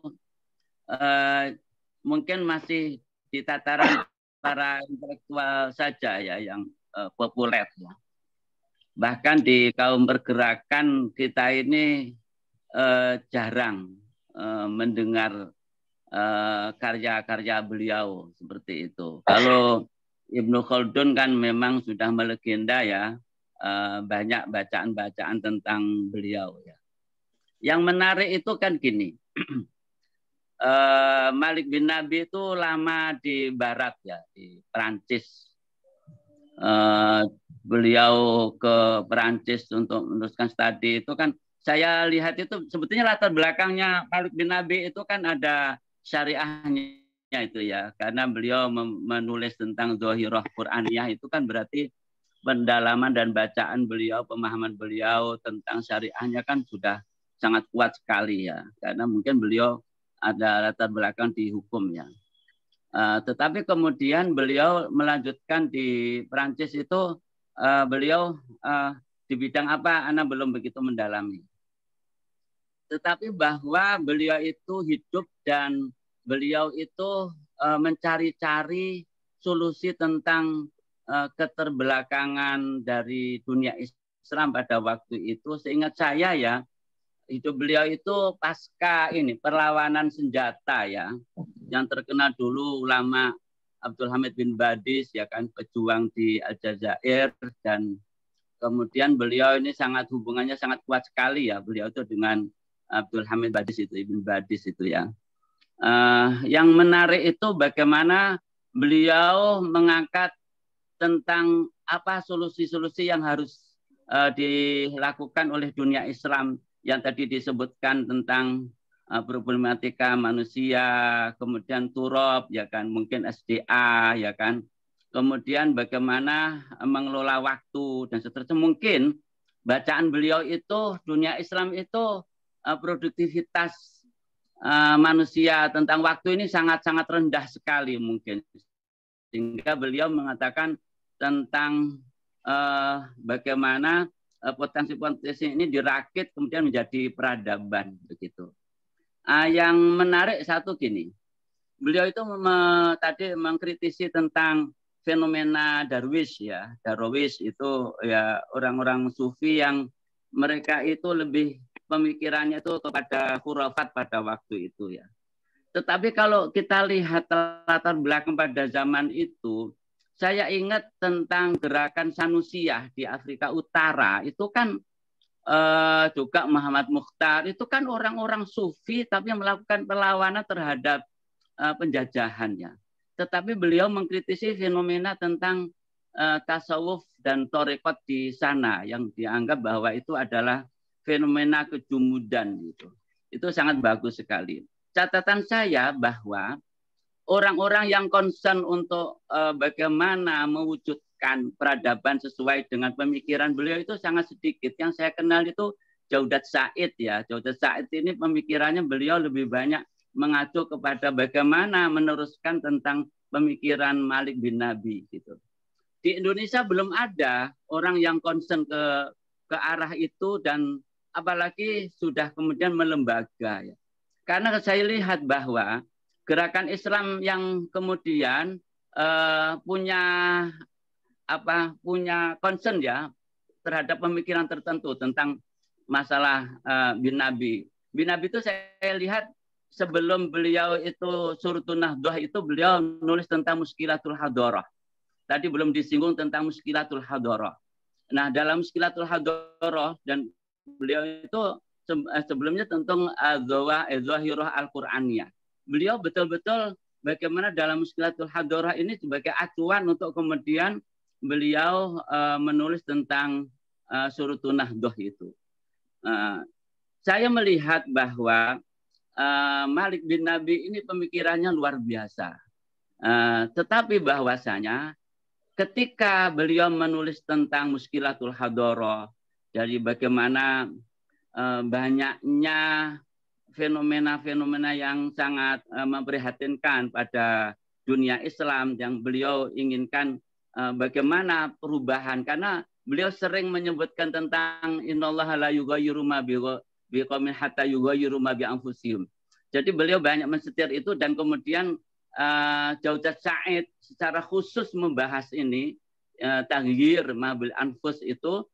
mungkin masih di tataran para intelektual saja ya yang populer ya. Bahkan di kaum pergerakan kita ini jarang mendengar karya-karya beliau seperti itu. Kalau Ibnu Khaldun kan memang sudah melegenda ya, banyak bacaan-bacaan tentang beliau ya. Yang menarik itu kan gini, Malik bin Nabi itu lama di Barat ya, di Perancis. Beliau ke Perancis untuk meneruskan studi itu kan saya lihat itu sebetulnya latar belakangnya Malik bin Nabi itu kan ada syariahnya itu ya, karena beliau menulis tentang Zahirah Quraniyah itu kan berarti pendalaman dan bacaan beliau, pemahaman beliau tentang syariahnya kan sudah sangat kuat sekali ya, karena mungkin beliau ada latar belakang di hukum ya. Tetapi kemudian beliau melanjutkan di Perancis itu beliau di bidang apa, Ana belum begitu mendalami. Tetapi bahwa beliau itu hidup dan beliau itu mencari-cari solusi tentang keterbelakangan dari dunia Islam pada waktu itu. Seingat saya ya, hidup beliau itu pasca ini perlawanan senjata ya, yang terkenal dulu ulama Abdul Hamid bin Badis ya kan, pejuang di Aljazair, dan kemudian beliau ini hubungannya sangat kuat sekali ya beliau itu dengan Abdul Hamid Badis itu, Ibn Badis itu ya. Yang menarik itu bagaimana beliau mengangkat tentang apa solusi-solusi yang harus dilakukan oleh dunia Islam yang tadi disebutkan tentang problematika manusia, kemudian turab ya kan, mungkin SDA ya kan, kemudian bagaimana mengelola waktu dan seterusnya. Mungkin bacaan beliau itu dunia Islam itu produktivitas manusia tentang waktu ini sangat-sangat rendah sekali mungkin, sehingga beliau mengatakan tentang bagaimana potensi-potensi ini dirakit kemudian menjadi peradaban begitu. Yang menarik satu gini, beliau itu tadi mengkritisi tentang fenomena Darwis ya. Darwis itu ya orang-orang sufi yang mereka itu lebih pemikirannya itu kepada khurafat pada waktu itu ya. Tetapi kalau kita lihat latar belakang pada zaman itu, saya ingat tentang gerakan Sanusiyah di Afrika Utara. Itu kan juga Muhammad Mukhtar. Itu kan orang-orang sufi tapi melakukan perlawanan terhadap penjajahannya. Tetapi beliau mengkritisi fenomena tentang tasawuf dan torekot di sana yang dianggap bahwa itu adalah fenomena kejumudan gitu. Itu sangat bagus sekali. Catatan saya bahwa orang-orang yang concern untuk bagaimana mewujudkan peradaban sesuai dengan pemikiran beliau itu sangat sedikit. Yang saya kenal itu Jaudat Said ya. Jaudat Said ini pemikirannya beliau lebih banyak mengacu kepada bagaimana meneruskan tentang pemikiran Malik bin Nabi gitu. Di Indonesia belum ada orang yang concern ke arah itu, dan apalagi sudah kemudian melembaga ya. Karena saya lihat bahwa gerakan Islam yang kemudian punya concern ya terhadap pemikiran tertentu tentang masalah bin Nabi. Bin Nabi itu saya lihat sebelum beliau itu Suratun Nahdoh itu beliau nulis tentang Muskilatul Hadarah. tadi belum disinggung tentang muskilatul hadharah. Nah, dalam muskilatul hadharah dan beliau itu sebelumnya tentang zahirah al-Qur'aniyah. Beliau betul-betul bagaimana dalam muskilatul hadharah ini sebagai acuan untuk kemudian beliau menulis tentang surutun Nahdoh itu. Saya melihat bahwa Malik bin Nabi ini pemikirannya luar biasa. Tetapi bahwasanya ketika beliau menulis tentang muskilatul hadharah, dari bagaimana banyaknya fenomena-fenomena yang sangat memprihatinkan pada dunia Islam yang beliau inginkan bagaimana perubahan, karena beliau sering menyebutkan tentang innallaha la yughayyiru ma biqaumin hatta yughayyiru ma bi anfusihim. Jadi beliau banyak mensetir itu, dan kemudian Jaudat Sa'id secara khusus membahas ini, taghyir ma bil anfus itu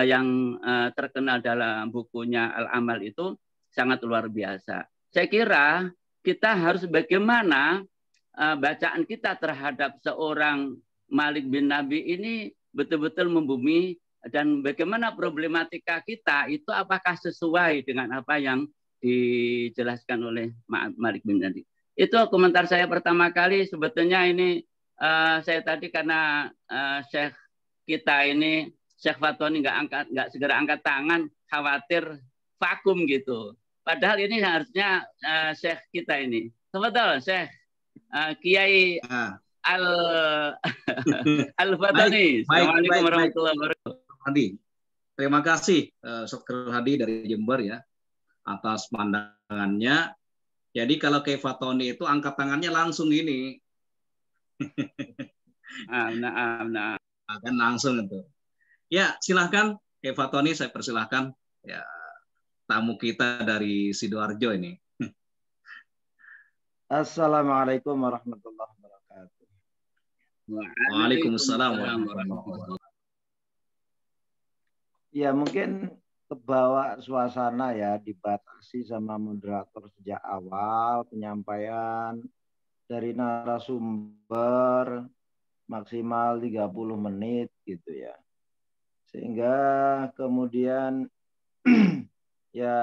yang terkenal dalam bukunya Al-Amal itu sangat luar biasa. Saya kira kita harus bagaimana bacaan kita terhadap seorang Malik bin Nabi ini betul-betul membumi, dan bagaimana problematika kita itu apakah sesuai dengan apa yang dijelaskan oleh Malik bin Nabi. Itu komentar saya pertama kali. Sebetulnya ini saya tadi karena Syekh kita ini Syekh Fatoni nggak segera angkat tangan, khawatir vakum gitu. Padahal ini harusnya Syekh kita ini. Betul, Syekh Kiai Al-Fatoni. Assalamualaikum warahmatullahi wabarakatuh. Terima kasih Dr. Hadi dari Jember ya atas pandangannya. Jadi kalau Kiai Fatoni itu angkat tangannya langsung ini. Nah. Akan langsung itu. Ya, silahkan Kiai Fatoni, saya persilahkan ya, tamu kita dari Sidoarjo ini. Assalamualaikum warahmatullahi wabarakatuh. Waalaikumsalam warahmatullahi wabarakatuh. Ya, mungkin kebawa suasana ya, dibatasi sama moderator sejak awal, penyampaian dari narasumber maksimal 30 menit gitu ya. Sehingga kemudian ya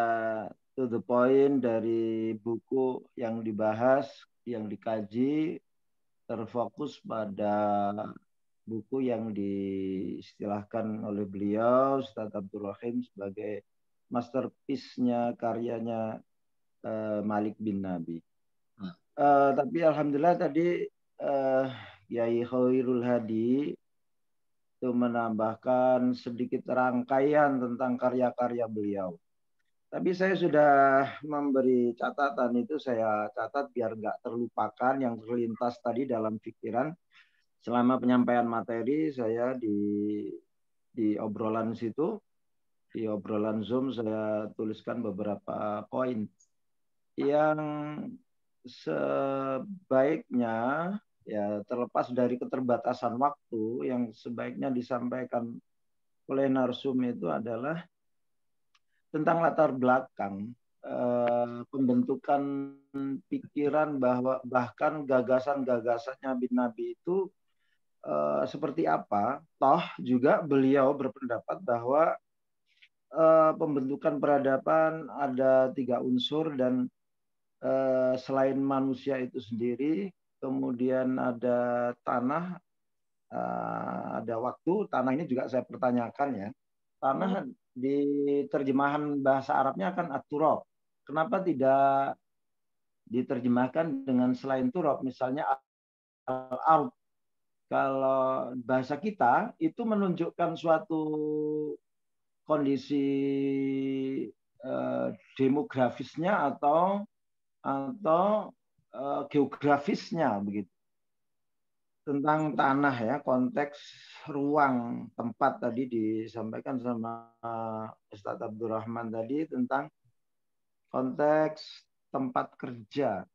to the point dari buku yang dibahas, yang dikaji, terfokus pada buku yang diistilahkan oleh beliau Ustaz Abdul Rahim sebagai masterpiece-nya karyanya Malik bin Nabi. Tapi alhamdulillah tadi Kiai Khairul Hadi itu menambahkan sedikit rangkaian tentang karya-karya beliau. Tapi saya sudah memberi catatan, itu saya catat biar nggak terlupakan yang terlintas tadi dalam pikiran. Selama penyampaian materi saya di obrolan situ, di obrolan Zoom saya tuliskan beberapa poin yang sebaiknya ya terlepas dari keterbatasan waktu yang sebaiknya disampaikan oleh narsum itu adalah tentang latar belakang pembentukan pikiran bahwa bahkan gagasan-gagasannya bin Nabi itu seperti apa. Toh juga beliau berpendapat bahwa pembentukan peradaban ada 3 unsur, dan selain manusia itu sendiri, kemudian ada tanah, ada waktu. Tanah ini juga saya pertanyakan ya. Tanah di terjemahan bahasa Arabnya kan at-turab. Kenapa tidak diterjemahkan dengan selain turab, misalnya al-ard? Kalau bahasa kita itu menunjukkan suatu kondisi demografisnya atau geografisnya begitu. Tentang tanah ya, konteks ruang tempat tadi disampaikan sama Ustaz Abdurrahman tadi tentang konteks tempat kerja.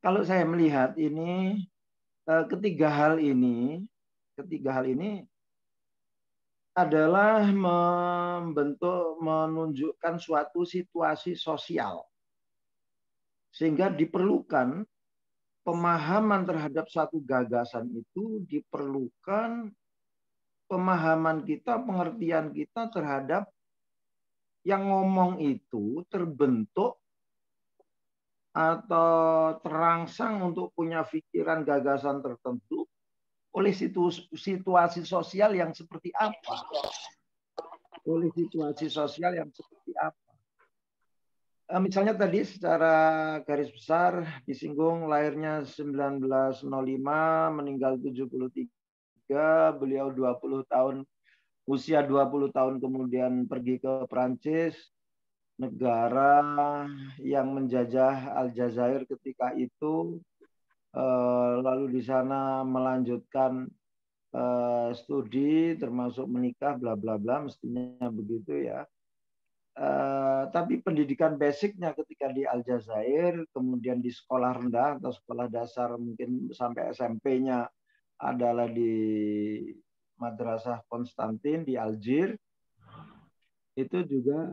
Kalau saya melihat ini ketiga hal ini adalah menunjukkan suatu situasi sosial, sehingga diperlukan pemahaman terhadap satu gagasan itu diperlukan pemahaman kita, pengertian kita terhadap yang ngomong itu terbentuk atau terangsang untuk punya pikiran gagasan tertentu oleh situasi sosial yang seperti apa. Oleh situasi sosial yang seperti apa. Misalnya tadi secara garis besar disinggung lahirnya 1905, meninggal 73, beliau 20 tahun, usia 20 tahun kemudian pergi ke Prancis, negara yang menjajah Aljazair ketika itu, lalu di sana melanjutkan studi termasuk menikah bla bla bla, mestinya begitu ya. Tapi pendidikan basicnya ketika di Aljazair, kemudian di sekolah rendah atau sekolah dasar mungkin sampai SMP-nya adalah di Madrasah Konstantin di Algier, itu juga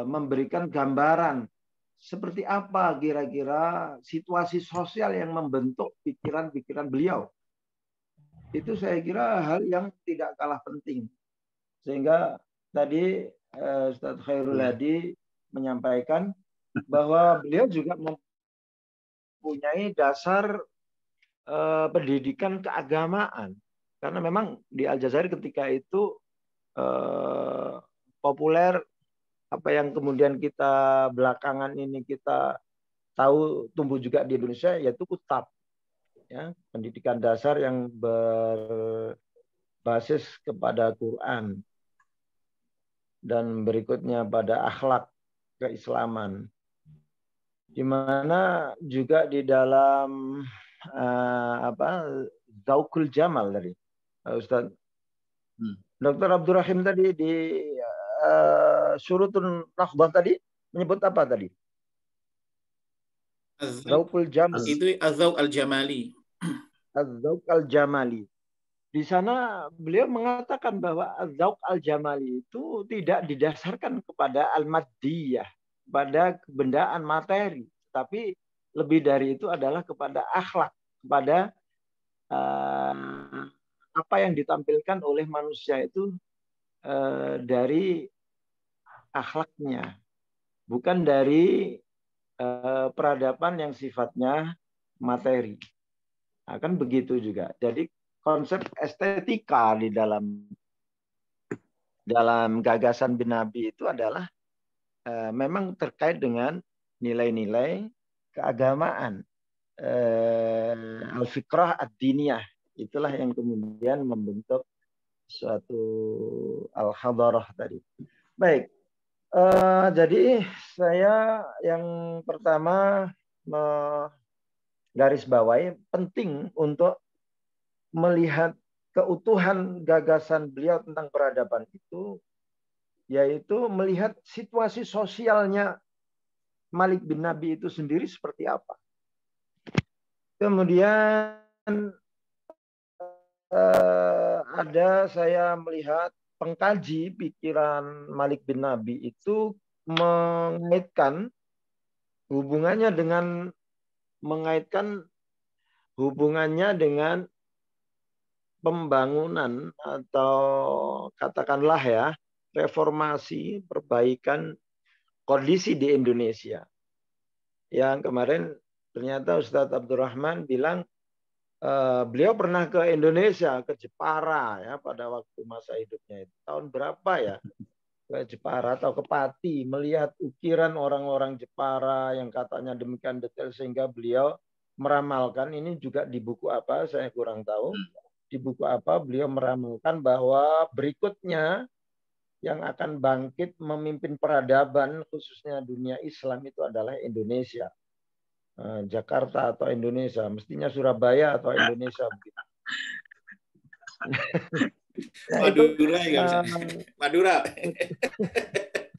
memberikan gambaran seperti apa kira-kira situasi sosial yang membentuk pikiran-pikiran beliau. Itu saya kira hal yang tidak kalah penting. Sehingga tadi Ustadz Khairul Hadi menyampaikan bahwa beliau juga mempunyai dasar pendidikan keagamaan. Karena memang di Aljazair ketika itu populer apa yang kemudian kita belakangan ini kita tahu tumbuh juga di Indonesia, yaitu kutab. Ya, pendidikan dasar yang berbasis kepada Quran dan berikutnya pada akhlak keislaman, di mana juga di dalam Zaukul Jamal tadi Ustaz Dr. Abdurrahim tadi di Surutun Nakhbah tadi menyebut apa tadi? Zaukul Jamal. Itu Az-Zauk Al-Jamali. Az-Zauk Al-Jamali. Di sana beliau mengatakan bahwa Az-Zauk Al-Jamali itu tidak didasarkan kepada al-maddiyah, pada kebendaan materi, tapi lebih dari itu adalah kepada akhlak, kepada apa yang ditampilkan oleh manusia itu dari akhlaknya, bukan dari peradaban yang sifatnya materi. Nah, kan begitu juga. Jadi konsep estetika di dalam gagasan bin Nabi itu adalah memang terkait dengan nilai-nilai keagamaan, al-fikrah ad-diniyah. Itulah yang kemudian membentuk suatu al-hadarah tadi. Baik, jadi saya yang pertama garis bawahi penting untuk melihat keutuhan gagasan beliau tentang peradaban itu, yaitu melihat situasi sosialnya Malik bin Nabi itu sendiri seperti apa. Kemudian saya melihat pengkaji pikiran Malik bin Nabi itu mengaitkan hubungannya dengan pembangunan atau katakanlah ya reformasi, perbaikan kondisi di Indonesia. Yang kemarin ternyata Ustadz Abdurrahman bilang beliau pernah ke Indonesia, ke Jepara ya pada waktu masa hidupnya itu. Tahun berapa ya? Ke Jepara atau ke Pati, melihat ukiran orang-orang Jepara yang katanya demikian detail sehingga beliau meramalkan, ini juga di buku apa saya kurang tahu. Di buku apa beliau meramalkan bahwa berikutnya yang akan bangkit memimpin peradaban khususnya dunia Islam itu adalah Indonesia. Jakarta atau Indonesia, mestinya Surabaya atau Indonesia begitu. Madura ya, Madura.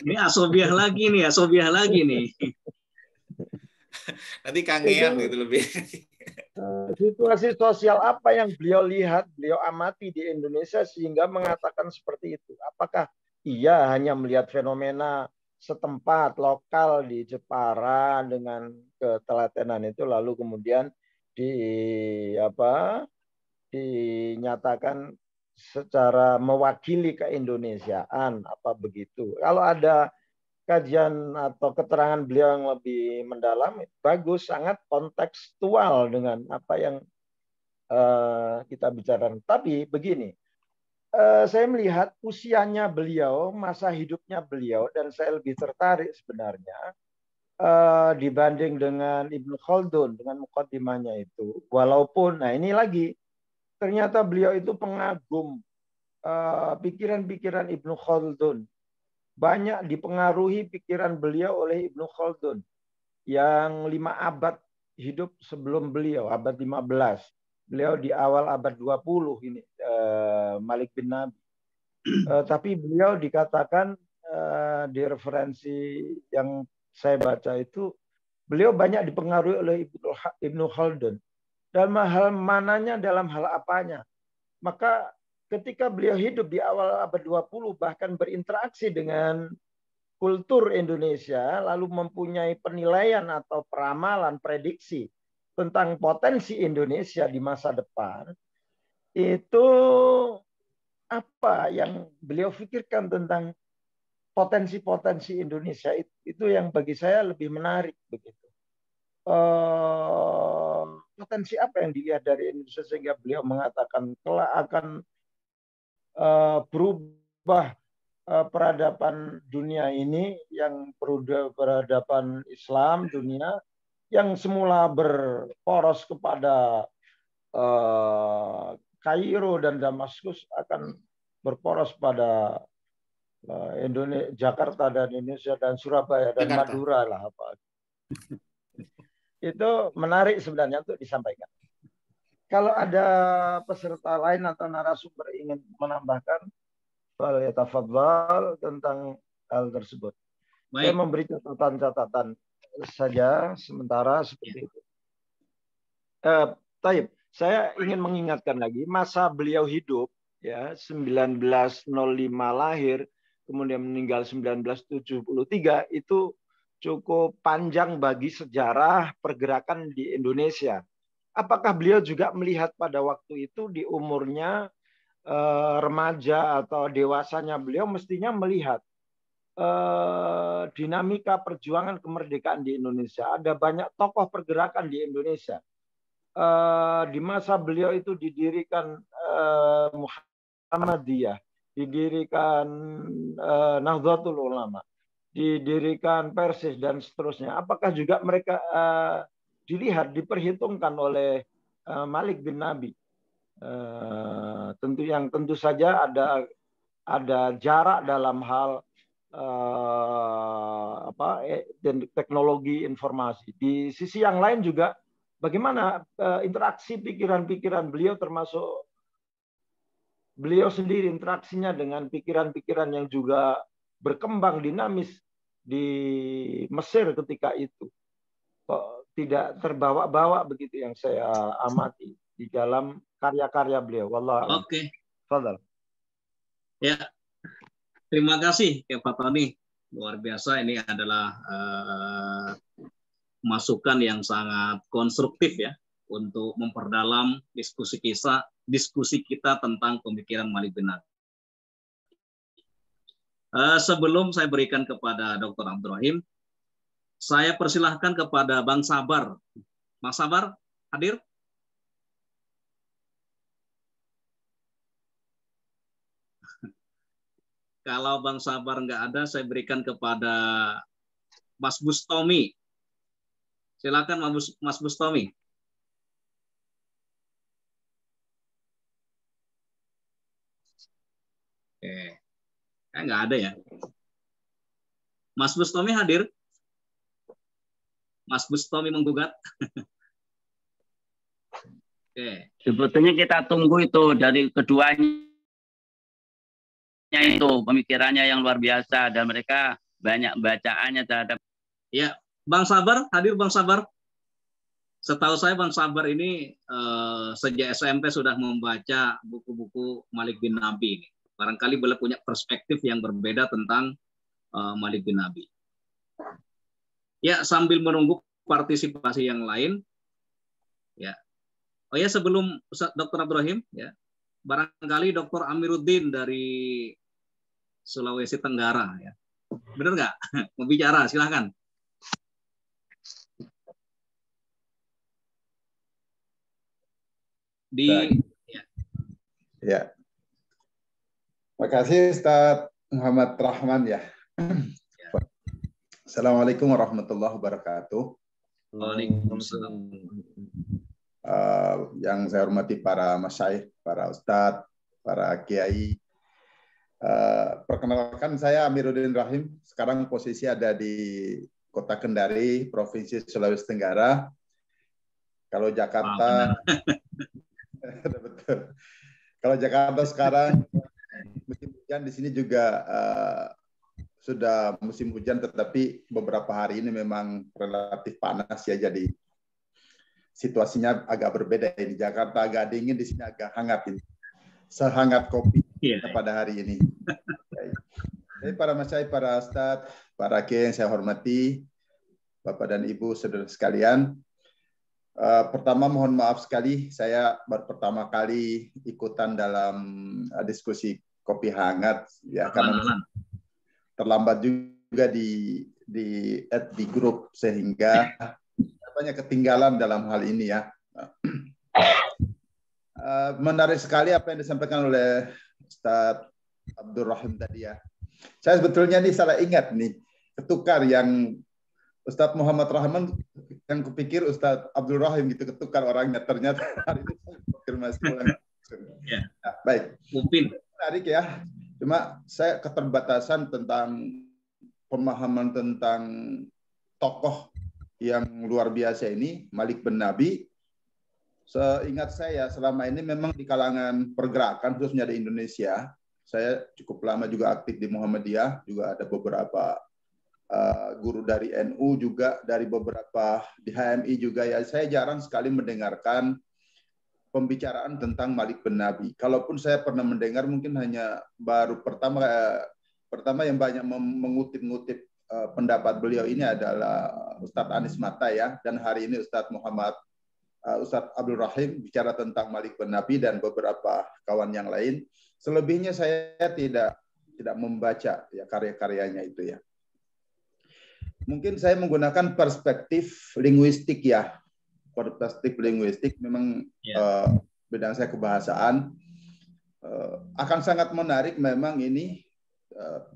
Ini asobiah lagi nih. Nanti kangean gitu lebih. Situasi sosial apa yang beliau lihat, beliau amati di Indonesia sehingga mengatakan seperti itu? Apakah ia hanya melihat fenomena setempat lokal di Jepara dengan ketelatenan itu, lalu kemudian dinyatakan secara mewakili keindonesiaan, apa begitu. Kalau ada kajian atau keterangan beliau yang lebih mendalam, bagus, sangat kontekstual dengan apa yang kita bicarakan. Tapi begini, saya melihat usianya beliau, masa hidupnya beliau, dan saya lebih tertarik sebenarnya dibanding dengan Ibnu Khaldun dengan mukaddimahnya itu. Walaupun, nah ini lagi, ternyata beliau itu pengagum pikiran-pikiran Ibnu Khaldun. Banyak dipengaruhi pikiran beliau oleh Ibnu Khaldun yang 5 abad hidup sebelum beliau, abad 15. Beliau di awal abad 20 ini, Malik bin Nabi. Tapi beliau dikatakan di referensi yang saya baca itu, beliau banyak dipengaruhi oleh Ibnu Khaldun. Dalam hal mananya, dalam hal apanya. Maka ketika beliau hidup di awal abad 20, bahkan berinteraksi dengan kultur Indonesia, lalu mempunyai penilaian atau peramalan, prediksi tentang potensi Indonesia di masa depan, itu apa yang beliau pikirkan tentang potensi-potensi Indonesia itu yang bagi saya lebih menarik begitu. Potensi apa yang dilihat dari Indonesia sehingga beliau mengatakan telah akan berubah peradaban dunia ini, yang peradaban Islam dunia yang semula berporos kepada Kairo dan Damaskus akan berporos pada Jakarta dan Indonesia dan Surabaya dan Jakarta. Madura lah apa. Itu menarik sebenarnya untuk disampaikan. Kalau ada peserta lain atau narasumber ingin menambahkan, falyatafadhal tentang hal tersebut. Baik. Saya memberi catatan-catatan saja sementara seperti itu. Taib, saya ingin mengingatkan lagi masa beliau hidup ya 1905 lahir, kemudian meninggal 1973, itu cukup panjang bagi sejarah pergerakan di Indonesia. Apakah beliau juga melihat pada waktu itu di umurnya remaja atau dewasanya beliau mestinya melihat dinamika perjuangan kemerdekaan di Indonesia. Ada banyak tokoh pergerakan di Indonesia. Di masa beliau itu didirikan Muhammadiyah, didirikan Nahdlatul Ulama, didirikan Persis dan seterusnya. Apakah juga mereka dilihat, diperhitungkan oleh Malik bin Nabi? Tentu saja ada jarak dalam hal teknologi informasi. Di sisi yang lain juga bagaimana interaksi pikiran-pikiran beliau, termasuk beliau sendiri interaksinya dengan pikiran-pikiran yang juga berkembang dinamis di Mesir ketika itu. Kok tidak terbawa-bawa begitu yang saya amati di dalam karya-karya beliau. Wallah. Oke. Fadal. Ya. Terima kasih ya Pak Tony. Luar biasa, ini adalah masukan yang sangat konstruktif ya untuk memperdalam diskusi kita tentang pemikiran Malik bin Nabi. Sebelum saya berikan kepada Dr. Abdul Rahim, saya persilahkan kepada Bang Sabar. Bang Sabar, hadir? Kalau Bang Sabar nggak ada, saya berikan kepada Mas Bustomi. Silakan Mas Bustomi. Oke, nggak ada ya. Mas Bustomi hadir? Mas Bustomi menggugat. Oke. Sebetulnya kita tunggu itu dari keduanya itu pemikirannya yang luar biasa dan mereka banyak bacaannya terhadap. Ya, Bang Sabar, hadir Bang Sabar. Setahu saya Bang Sabar ini sejak SMP sudah membaca buku-buku Malik bin Nabi ini. Barangkali beliau punya perspektif yang berbeda tentang Malik bin Nabi. Ya, sambil menunggu partisipasi yang lain, ya. Oh ya, sebelum Dr. Abdurrahim, ya, barangkali Dr. Amiruddin dari Sulawesi Tenggara, ya. Benar nggak? Mau bicara, silahkan. Ya. Terima kasih Ustaz Muhammad Rahman ya. Assalamualaikum warahmatullahi wabarakatuh. Waalaikumsalam. Yang saya hormati para masyaikh, para ustadz, para kiai. Perkenalkan saya Amiruddin Rahim. Sekarang posisi ada di Kota Kendari, Provinsi Sulawesi Tenggara. Kalau Jakarta, betul. Kalau Jakarta sekarang musim hujan, di sini juga sudah musim hujan, tetapi beberapa hari ini memang relatif panas ya, jadi situasinya agak berbeda. Di Jakarta agak dingin, di sini agak hangat ini. Sehangat kopi pada hari ini. Jadi para masyayikh, para ustadz, para kiai yang saya hormati, Bapak dan Ibu saudara sekalian, pertama mohon maaf sekali, saya baru pertama kali ikutan dalam diskusi kopi hangat ya, karena terlambat juga di grup, sehingga banyak ketinggalan dalam hal ini ya. Menarik sekali apa yang disampaikan oleh Ustadz Abdurrahim tadi ya. Saya sebetulnya nih salah ingat nih, ketukar yang Ustadz Muhammad Rahman, yang kupikir Ustadz Abdurrahim gitu, ketukar orangnya, ternyata hari ini saya konfirmasi ulang. Ya. Nah, baik. Menarik ya. Cuma saya keterbatasan tentang pemahaman tentang tokoh yang luar biasa ini, Malik bin Nabi. Seingat saya, selama ini memang di kalangan pergerakan, khususnya di Indonesia, saya cukup lama juga aktif di Muhammadiyah, juga ada beberapa guru dari NU, juga dari beberapa di HMI juga ya. Saya jarang sekali mendengarkan pembicaraan tentang Malik bin Nabi. Kalaupun saya pernah mendengar, mungkin hanya baru pertama yang banyak mengutip-ngutip pendapat beliau ini adalah Ustadz Anies Mata ya, dan hari ini Ustadz Abdul Rahim bicara tentang Malik bin Nabi dan beberapa kawan yang lain. Selebihnya saya tidak membaca ya karya-karyanya itu ya. Mungkin saya menggunakan perspektif linguistik ya. Perspektif linguistik memang bidang saya kebahasaan. Akan sangat menarik memang ini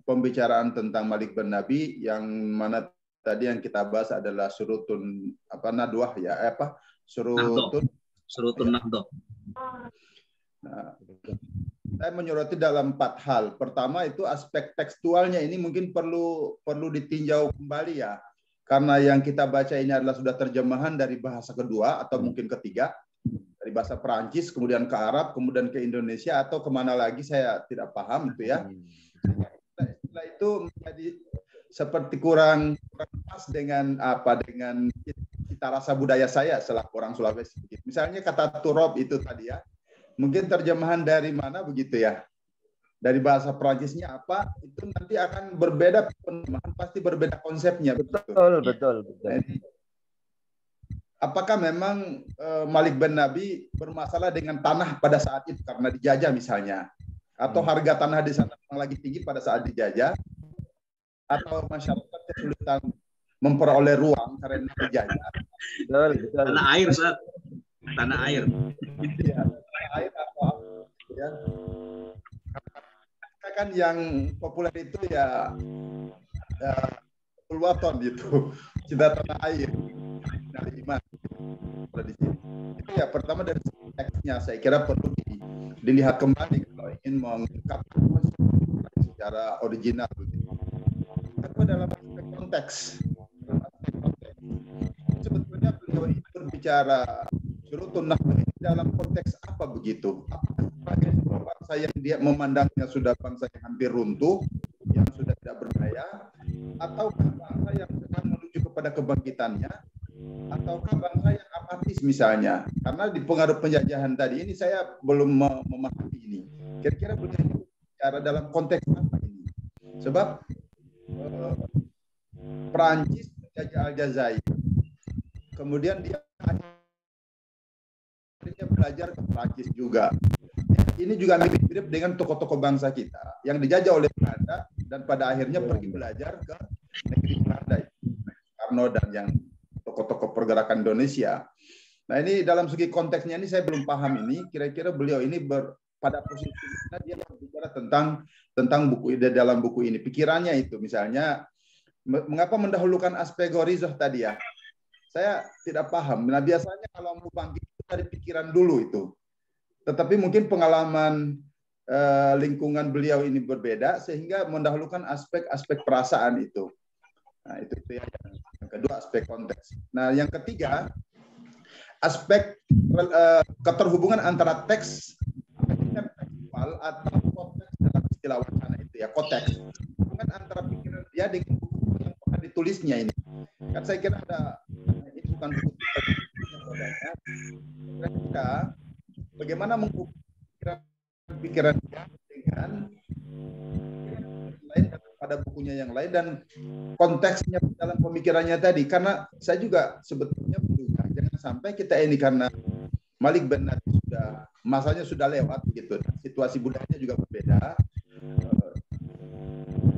pembicaraan tentang Malik bin Nabi, yang mana tadi yang kita bahas adalah surutun nadwah ya, surutun nahdoh. Nah, saya menyoroti dalam 4 hal. Pertama itu aspek tekstualnya, ini mungkin perlu ditinjau kembali ya. Karena yang kita baca ini adalah sudah terjemahan dari bahasa kedua atau mungkin ketiga, dari bahasa Perancis, kemudian ke Arab, kemudian ke Indonesia, atau kemana lagi saya tidak paham itu ya. Setelah itu menjadi seperti kurang pas dengan cita rasa budaya saya selaku orang Sulawesi. Misalnya kata turab itu tadi ya, mungkin terjemahan dari mana begitu ya. Dari bahasa Perancisnya apa, itu nanti akan berbeda penerimaan, pasti berbeda konsepnya. Betul. Jadi, apakah memang Malik bin Nabi bermasalah dengan tanah pada saat itu karena dijajah misalnya, atau harga tanah di sana memang lagi tinggi pada saat dijajah, atau masyarakat kesulitan memperoleh ruang karena dijajah? Betul. Tanah air, Ustaz. Tanah air. Ya, tanah air atau apa? Ya. Kan yang populer itu ya Pulwaton gitu, cinta tanah air dari iman di sini. Itu ya pertama dari teksnya saya kira perlu dilihat kembali kalau ingin mengungkapkan secara original. Tapi dalam aspek konteks, sebetulnya beliau ini berbicara surutun nahdoh dalam konteks apa begitu? Apakah sebagai bangsa yang dia memandangnya sudah bangsa yang hampir runtuh, yang sudah tidak berdaya, ataukah bangsa yang sedang menuju kepada kebangkitannya, ataukah bangsa yang apatis misalnya? Karena di pengaruh penjajahan tadi ini saya belum memahami ini. Kira-kira beliau bicara dalam konteks apa ini? Sebab Perancis menjajah Aljazair. Kemudian dia akhirnya belajar ke Perancis juga. Ini juga mirip-mirip dengan tokoh-tokoh bangsa kita yang dijajah oleh Belanda dan pada akhirnya pergi belajar ke negeri Belanda, Karno dan yang tokoh-tokoh pergerakan Indonesia. Nah ini dalam segi konteksnya ini saya belum paham ini. Kira-kira beliau ini pada posisi mana dia berbicara tentang buku ide dalam buku ini. Pikirannya itu misalnya mengapa mendahulukan aspek Gorizah tadi ya? Saya tidak paham. Nah biasanya kalau mau bangkit dari pikiran dulu itu. Tetapi mungkin pengalaman lingkungan beliau ini berbeda sehingga mendahulukan aspek-aspek perasaan itu. Nah, itu ya. Yang kedua aspek konteks. Nah, yang ketiga aspek keterhubungan antara teks tekstual atau konteks dalam istilah wacana itu ya, konteks. Hubungan antara pikiran dia dengan buku yang pernah ditulisnya ini. Kan saya kira ada ini bukan buku kira-kira bagaimana menghubungkan pikiran dengan lain pada bukunya yang lain dan konteksnya dalam pemikirannya tadi. Karena saya juga sebetulnya menduga jangan sampai kita ini karena Malik bin Nabi sudah masanya sudah lewat gitu, situasi budayanya juga berbeda.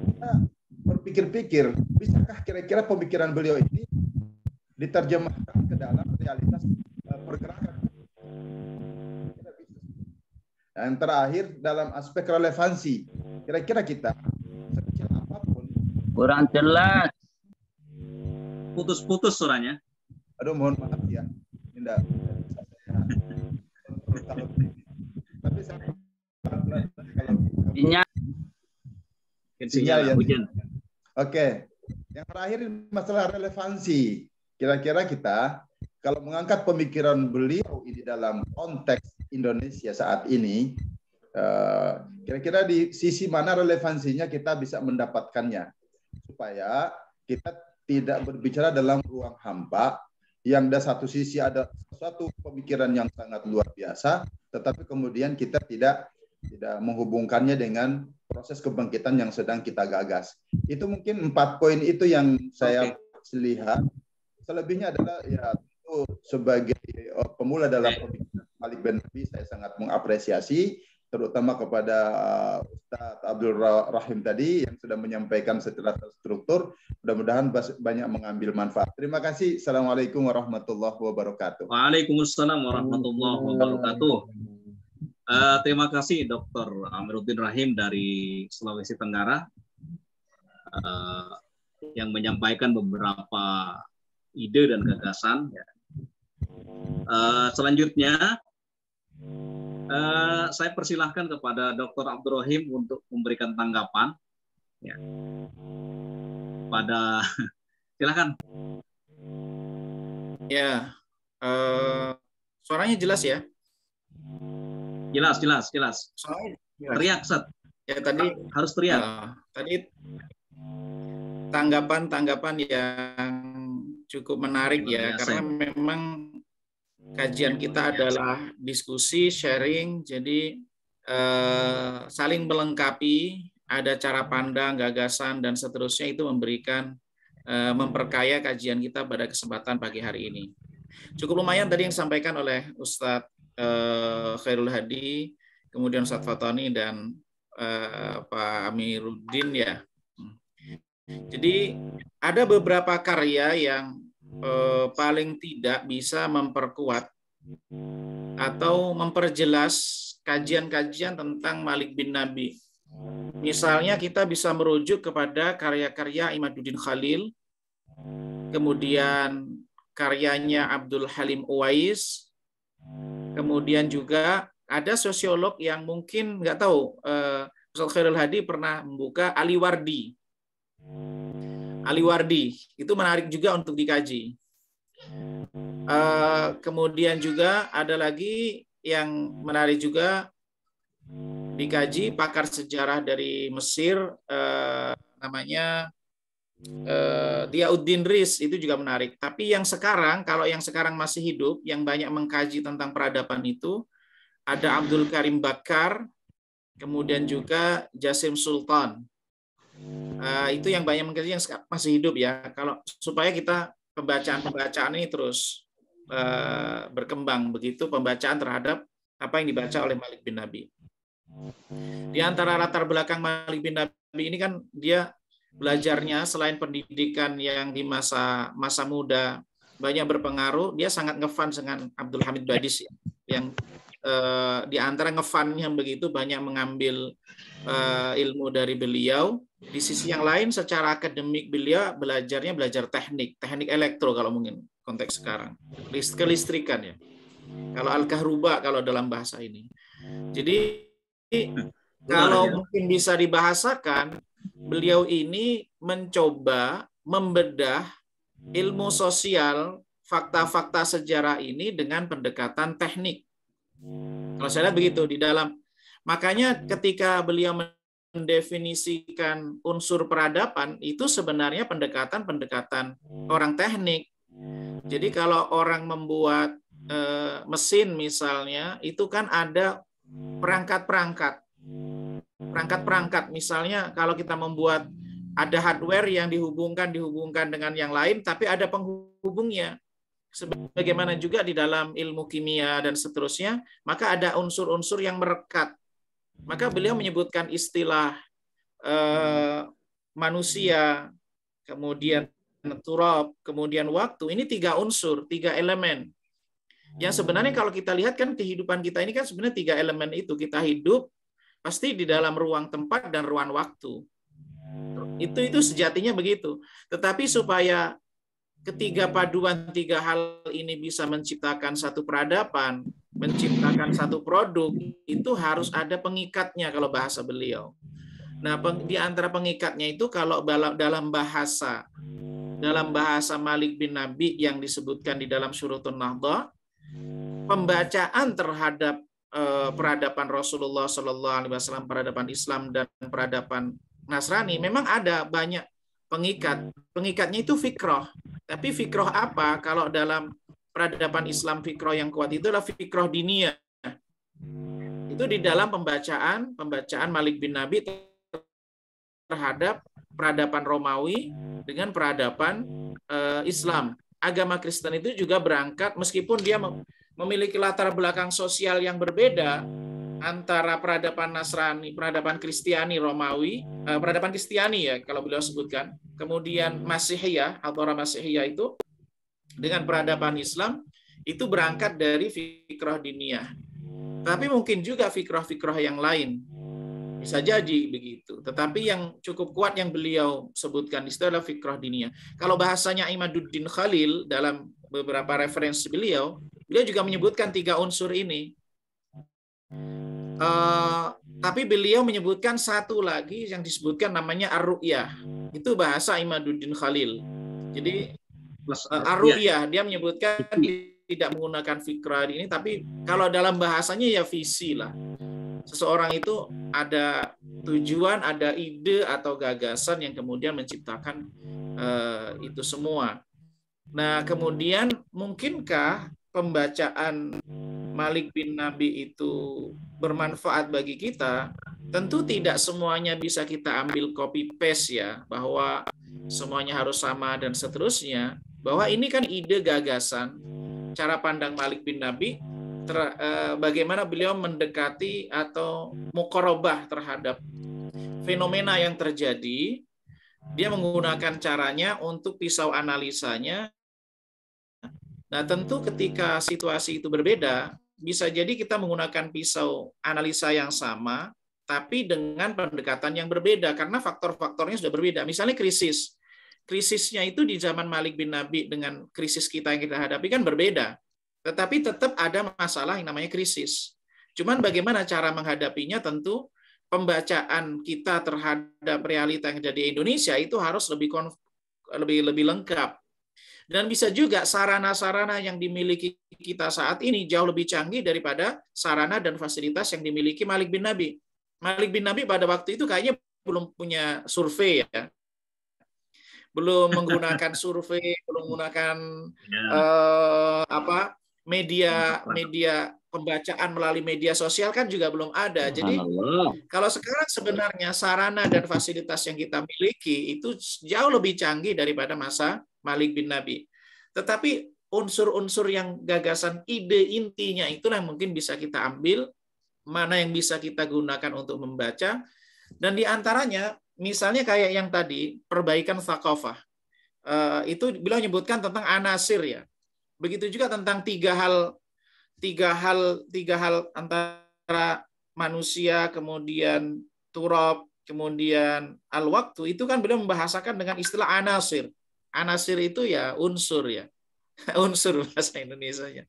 Kita berpikir-pikir bisakah kira-kira pemikiran beliau ini diterjemahkan ke dalam realitas pergerakan. Yang terakhir dalam aspek relevansi, kira-kira kita sekecil apapun. Kurang jelas. Putus-putus suaranya. Aduh mohon maaf ya. Tidak. Tapi saya sinyal ya. Hujan. Oke. Yang terakhir masalah relevansi. Kira-kira kita kalau mengangkat pemikiran beliau ini dalam konteks Indonesia saat ini, kira-kira di sisi mana relevansinya kita bisa mendapatkannya, supaya kita tidak berbicara dalam ruang hampa, yang ada satu sisi ada suatu pemikiran yang sangat luar biasa, tetapi kemudian kita tidak menghubungkannya dengan proses kebangkitan yang sedang kita gagas. Itu mungkin 4 poin itu yang saya lihat. Selebihnya adalah ya sebagai pemula dalam pemikiran Malik bin Nabi, saya sangat mengapresiasi terutama kepada Ustadz Abdul Rahim tadi yang sudah menyampaikan secara terstruktur. Mudah-mudahan banyak mengambil manfaat. Terima kasih. Assalamualaikum warahmatullahi wabarakatuh. Waalaikumsalam warahmatullahi wabarakatuh. Terima kasih Dr. Amiruddin Rahim dari Sulawesi Tenggara yang menyampaikan beberapa ide dan gagasan. Selanjutnya saya persilahkan kepada Dr. Abdul Rahim untuk memberikan tanggapan. Ya. Silakan. Ya, suaranya jelas ya? Jelas. Suaranya jelas. Teriak, Set. Ya tadi harus teriak. Tadi tanggapan yang cukup menarik ya, karena memang kajian kita adalah diskusi, sharing, jadi saling melengkapi, ada cara pandang, gagasan, dan seterusnya itu memperkaya kajian kita pada kesempatan pagi hari ini. Cukup lumayan tadi yang disampaikan oleh Ustadz Khairul Hadi, kemudian Ustadz Fatoni, dan Pak Amiruddin ya. Jadi ada beberapa karya yang paling tidak bisa memperkuat atau memperjelas kajian-kajian tentang Malik bin Nabi. Misalnya kita bisa merujuk kepada karya-karya Imaduddin Khalil, kemudian karyanya Abdul Halim Uwais, kemudian juga ada sosiolog yang mungkin nggak tahu, Ustaz Khairul Hadi pernah membuka Aliwardi. Aliwardi itu menarik juga untuk dikaji. Kemudian juga ada lagi yang menarik juga dikaji, pakar sejarah dari Mesir, namanya Diauddin Riz, itu juga menarik. Tapi yang sekarang, kalau yang sekarang masih hidup, yang banyak mengkaji tentang peradaban itu ada Abdul Karim Bakar, kemudian juga Jasim Sultan. Itu yang banyak mengerti yang masih hidup ya. Kalau supaya kita pembacaan ini terus berkembang begitu, pembacaan terhadap apa yang dibaca oleh Malik bin Nabi. Di antara latar belakang Malik bin Nabi ini kan dia belajarnya selain pendidikan yang di masa muda banyak berpengaruh, dia sangat ngefans dengan Abdul Hamid Badis ya, yang di antara ngefannya begitu banyak mengambil ilmu dari beliau. Di sisi yang lain secara akademik beliau belajar teknik elektro kalau mungkin konteks sekarang, kelistrikan ya. Kalau al-kahruba kalau dalam bahasa ini. Jadi kalau mungkin bisa dibahasakan, beliau ini mencoba membedah ilmu sosial, fakta-fakta sejarah ini dengan pendekatan teknik. Kalau saya lihat begitu di dalam. Makanya ketika beliau mendefinisikan unsur peradaban, itu sebenarnya pendekatan orang teknik. Jadi kalau orang membuat mesin misalnya, itu kan ada perangkat-perangkat. Misalnya kalau kita membuat ada hardware yang dihubungkan dengan yang lain, tapi ada penghubungnya. Sebagaimana juga di dalam ilmu kimia dan seterusnya, maka ada unsur-unsur yang merekat. Maka beliau menyebutkan istilah manusia, kemudian turab, kemudian waktu. Ini 3 unsur, 3 elemen. Yang sebenarnya kalau kita lihat kan kehidupan kita ini kan sebenarnya 3 elemen itu. Kita hidup pasti di dalam ruang tempat dan ruang waktu. Itu sejatinya begitu. Tetapi supaya ketiga paduan 3 hal ini bisa menciptakan satu peradaban, menciptakan satu produk, itu harus ada pengikatnya kalau bahasa beliau. Nah, di antara pengikatnya itu kalau dalam bahasa Malik bin Nabi yang disebutkan di dalam Syurutun Nahdhah, pembacaan terhadap peradaban Rasulullah SAW, peradaban Islam dan peradaban Nasrani memang ada banyak pengikat. Pengikatnya itu fikroh. Tapi fikroh apa? Kalau dalam peradaban Islam fikroh yang kuat itu adalah fikroh diniyah. Itu di dalam pembacaan Malik bin Nabi terhadap peradaban Romawi dengan peradaban Islam. Agama Kristen itu juga berangkat meskipun dia memiliki latar belakang sosial yang berbeda antara peradaban Nasrani, peradaban Kristiani Romawi, peradaban Kristiani ya kalau beliau sebutkan, kemudian Masihiyah atau orang Masihiyah itu dengan peradaban Islam itu berangkat dari fikroh diniyah. Tapi mungkin juga fikroh-fikroh yang lain. Bisa jadi begitu. Tetapi yang cukup kuat yang beliau sebutkan di situ adalah fikroh diniyah. Kalau bahasanya Imaduddin Khalil dalam beberapa referensi beliau juga menyebutkan 3 unsur ini. Tapi beliau menyebutkan satu lagi yang disebutkan namanya ar-ru'yah. Itu bahasa Imaduddin Khalil. Jadi ar-ru'yah dia menyebutkan tidak menggunakan fikrah ini, tapi kalau dalam bahasanya ya visi lah. Seseorang itu ada tujuan, ada ide atau gagasan yang kemudian menciptakan itu semua. Nah, kemudian mungkinkah pembacaan Malik bin Nabi itu bermanfaat bagi kita? Tentu tidak semuanya bisa kita ambil copy paste ya, bahwa semuanya harus sama dan seterusnya. Bahwa ini kan ide gagasan, cara pandang Malik bin Nabi, bagaimana beliau mendekati atau muqarabah terhadap fenomena yang terjadi. Dia menggunakan caranya untuk pisau analisanya. Nah, tentu ketika situasi itu berbeda, bisa jadi kita menggunakan pisau analisa yang sama, tapi dengan pendekatan yang berbeda, karena faktor-faktornya sudah berbeda. Misalnya krisis. Krisisnya itu di zaman Malik bin Nabi dengan krisis kita yang kita hadapi kan berbeda. Tetapi tetap ada masalah yang namanya krisis. Cuman bagaimana cara menghadapinya, tentu pembacaan kita terhadap realita yang terjadi di Indonesia itu harus lebih lengkap. Dan bisa juga sarana-sarana yang dimiliki kita saat ini jauh lebih canggih daripada sarana dan fasilitas yang dimiliki Malik bin Nabi. Malik bin Nabi pada waktu itu kayaknya belum punya survei ya. Belum menggunakan survei, belum menggunakan media pembacaan melalui media sosial kan juga belum ada. Jadi kalau sekarang sebenarnya sarana dan fasilitas yang kita miliki itu jauh lebih canggih daripada masa Malik bin Nabi. Tetapi unsur-unsur yang gagasan ide intinya itulah yang mungkin bisa kita ambil, mana yang bisa kita gunakan untuk membaca, dan diantaranya misalnya kayak yang tadi perbaikan thaqafah. Itu beliau menyebutkan tentang anasir ya. Begitu juga tentang tiga hal antara manusia, kemudian turab, kemudian al-waktu, itu kan beliau membahasakan dengan istilah anasir. Anasir itu ya unsur ya. Unsur bahasa Indonesianya.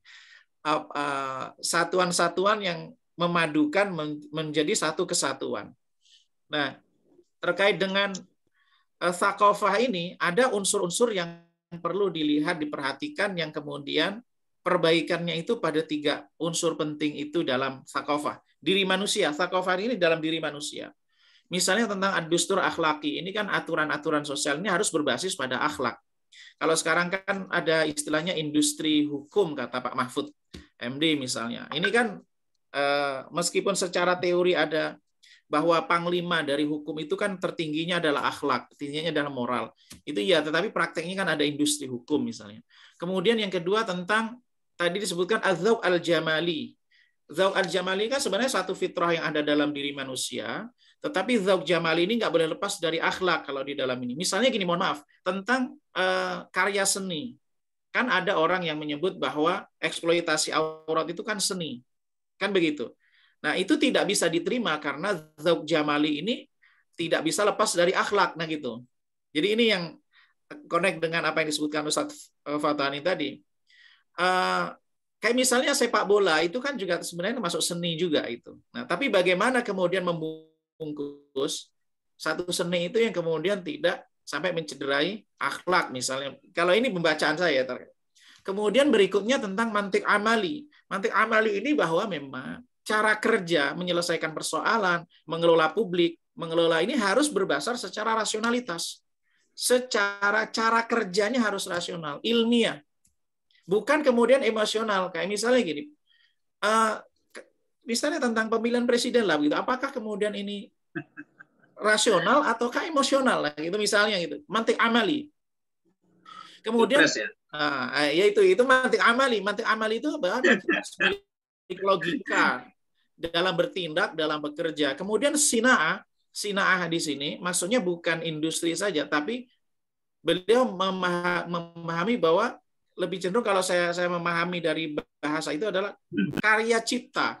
Satuan-satuan yang memadukan menjadi satu kesatuan. Nah, terkait dengan thaqafah ini ada unsur-unsur yang perlu dilihat, diperhatikan, yang kemudian perbaikannya itu pada tiga unsur penting itu dalam thaqafah. Diri manusia, thaqafah ini dalam diri manusia. Misalnya tentang ad-dustur akhlaki, ini kan aturan-aturan sosial ini harus berbasis pada akhlak. Kalau sekarang kan ada istilahnya industri hukum, kata Pak Mahfud MD misalnya. Ini kan meskipun secara teori ada bahwa panglima dari hukum itu kan tertingginya adalah akhlak, tingginya adalah moral. Itu ya, tetapi prakteknya kan ada industri hukum misalnya. Kemudian yang kedua tentang tadi disebutkan az-dzauq al-jamali. Dzauq al-jamali kan sebenarnya satu fitrah yang ada dalam diri manusia, tetapi dzauq jamali ini nggak boleh lepas dari akhlak kalau di dalam ini. Misalnya gini, mohon maaf, tentang karya seni. Kan ada orang yang menyebut bahwa eksploitasi aurat itu kan seni. Kan begitu. Nah, itu tidak bisa diterima karena dzauq jamali ini tidak bisa lepas dari akhlak. Nah, gitu. Jadi ini yang connect dengan apa yang disebutkan Ustaz Fatani tadi. Kayak misalnya sepak bola itu kan juga sebenarnya masuk seni juga itu. Nah, tapi bagaimana kemudian membungkus satu seni itu yang kemudian tidak sampai mencederai akhlak misalnya. Kalau ini pembacaan saya. Kemudian berikutnya tentang mantik amali. Mantik amali ini bahwa memang cara kerja menyelesaikan persoalan, mengelola publik, mengelola ini harus berdasar secara rasionalitas. Secara cara kerjanya harus rasional, ilmiah. Bukan kemudian emosional. Kayak misalnya gini, misalnya tentang pemilihan presiden lah, gitu. Apakah kemudian ini rasional ataukah emosional lah, gitu misalnya gitu. Mantik amali. Kemudian, ya itu mantik amali. Mantik amali itu logika dalam bertindak, dalam bekerja. Kemudian sina'ah di sini maksudnya bukan industri saja, tapi beliau memahami bahwa lebih cenderung kalau saya memahami dari bahasa itu adalah karya cipta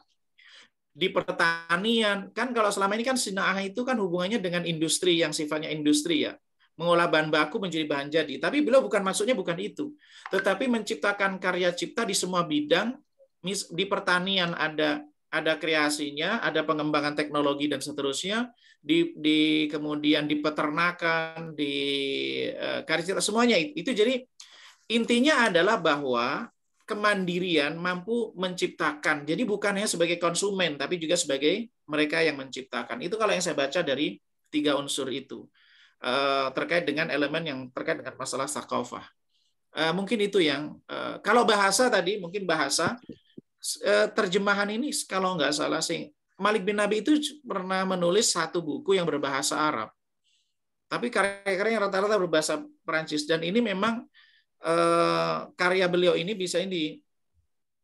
di pertanian. Kan kalau selama ini kan sina'ah itu kan hubungannya dengan industri yang sifatnya industri ya, mengolah bahan baku menjadi bahan jadi. Tapi beliau maksudnya bukan itu, tetapi menciptakan karya cipta di semua bidang. Di pertanian ada kreasinya, ada pengembangan teknologi dan seterusnya, kemudian di peternakan, di karya cipta, semuanya itu. Jadi intinya adalah bahwa kemandirian mampu menciptakan. Jadi bukan hanya sebagai konsumen, tapi juga sebagai mereka yang menciptakan. Itu kalau yang saya baca dari tiga unsur itu terkait dengan elemen yang terkait dengan masalah thaqafah. Mungkin itu yang kalau bahasa tadi, mungkin bahasa terjemahan ini kalau nggak salah sih Malik bin Nabi itu pernah menulis satu buku yang berbahasa Arab, tapi karya-karya yang rata-rata berbahasa Perancis, dan ini memang karya beliau ini bisa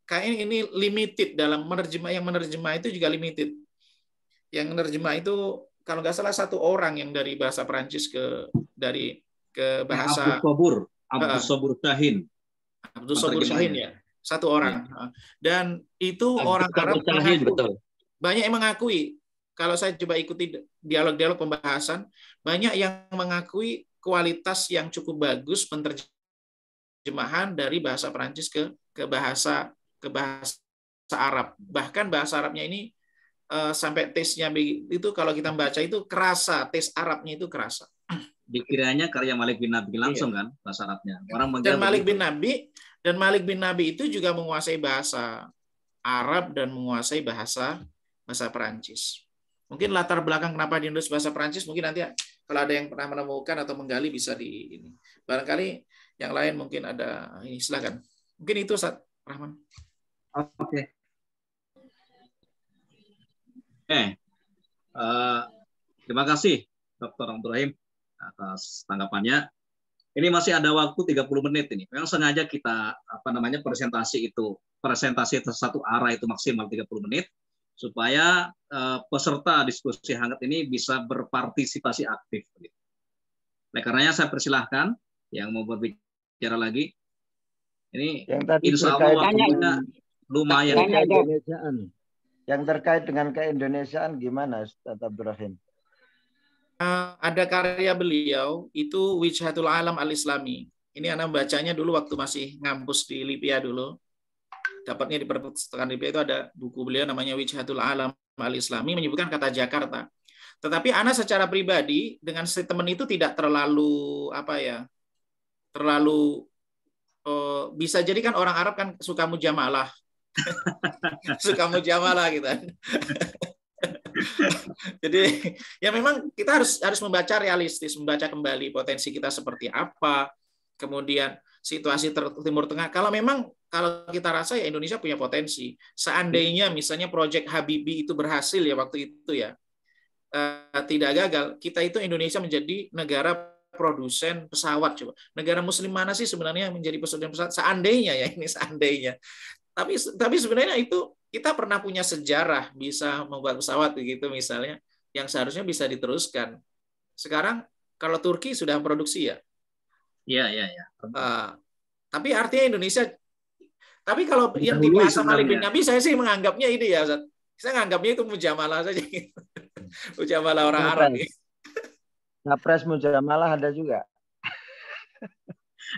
kayaknya ini limited dalam menerjemah. Yang menerjemah itu juga limited. Yang menerjemah itu kalau nggak salah satu orang yang dari bahasa Perancis ke bahasa Abdul Sabur Shahin. Abdul Sabur Shahin ya. Satu orang. Dan itu orang Arab banyak yang mengakui, kalau saya coba ikuti dialog-dialog pembahasan, banyak yang mengakui kualitas yang cukup bagus penerjemahan dari bahasa Perancis ke bahasa Arab. Bahkan bahasa Arabnya ini sampai tesnya itu kalau kita baca itu kerasa, tes Arabnya itu kerasa. Dikiranya karya Malik bin Nabi langsung kan bahasa Arabnya. Dan Malik bin Nabi itu juga menguasai bahasa Arab dan menguasai bahasa Perancis. Mungkin latar belakang kenapa dinulis bahasa Perancis mungkin nanti kalau ada yang pernah menemukan atau menggali bisa ini. Barangkali yang lain mungkin ada ini, silakan. Mungkin itu Rahman. Oke. Terima kasih Dr. Abdul Rahim atas tanggapannya. Ini masih ada waktu 30 menit ini. Memang sengaja kita presentasi satu arah itu maksimal 30 menit supaya peserta diskusi hangat ini bisa berpartisipasi aktif. Oleh karenanya saya persilahkan yang mau berbicara lagi. Ini yang tadi insya Allah waktunya lumayan. Yang terkait dengan keindonesiaan gimana, Ustaz Abdul Rahim? Ada karya beliau itu Wijhatul Alam Al-Islami. Ini anak bacanya dulu waktu masih ngampus di Libya dulu. Dapatnya di perpustakaan Libya itu ada buku beliau namanya Wijhatul Alam Al-Islami menyebutkan kata Jakarta. Tetapi anak secara pribadi dengan statement itu tidak terlalu bisa jadi kan orang Arab kan suka mujamalah. Suka mujamalah gitu. Jadi ya memang kita harus membaca realistis, membaca kembali potensi kita seperti apa, kemudian situasi Timur Tengah. Kalau kita rasa ya Indonesia punya potensi. Seandainya misalnya proyek Habibie itu berhasil ya waktu itu ya, tidak gagal, kita itu Indonesia menjadi negara produsen pesawat. Coba negara Muslim mana sih sebenarnya yang menjadi produsen pesawat? Seandainya ya, ini seandainya. Tapi sebenarnya itu kita pernah punya sejarah bisa membuat pesawat begitu misalnya yang seharusnya bisa diteruskan. Sekarang kalau Turki sudah produksi ya. Iya. Tapi artinya Indonesia. Tapi kalau yang dibahas Malik bin Nabi saya sih menganggapnya ini ya, Ustaz. Saya menganggapnya itu mujamalah saja. Mujamalah orang Arab. Capres mujamalah ada juga.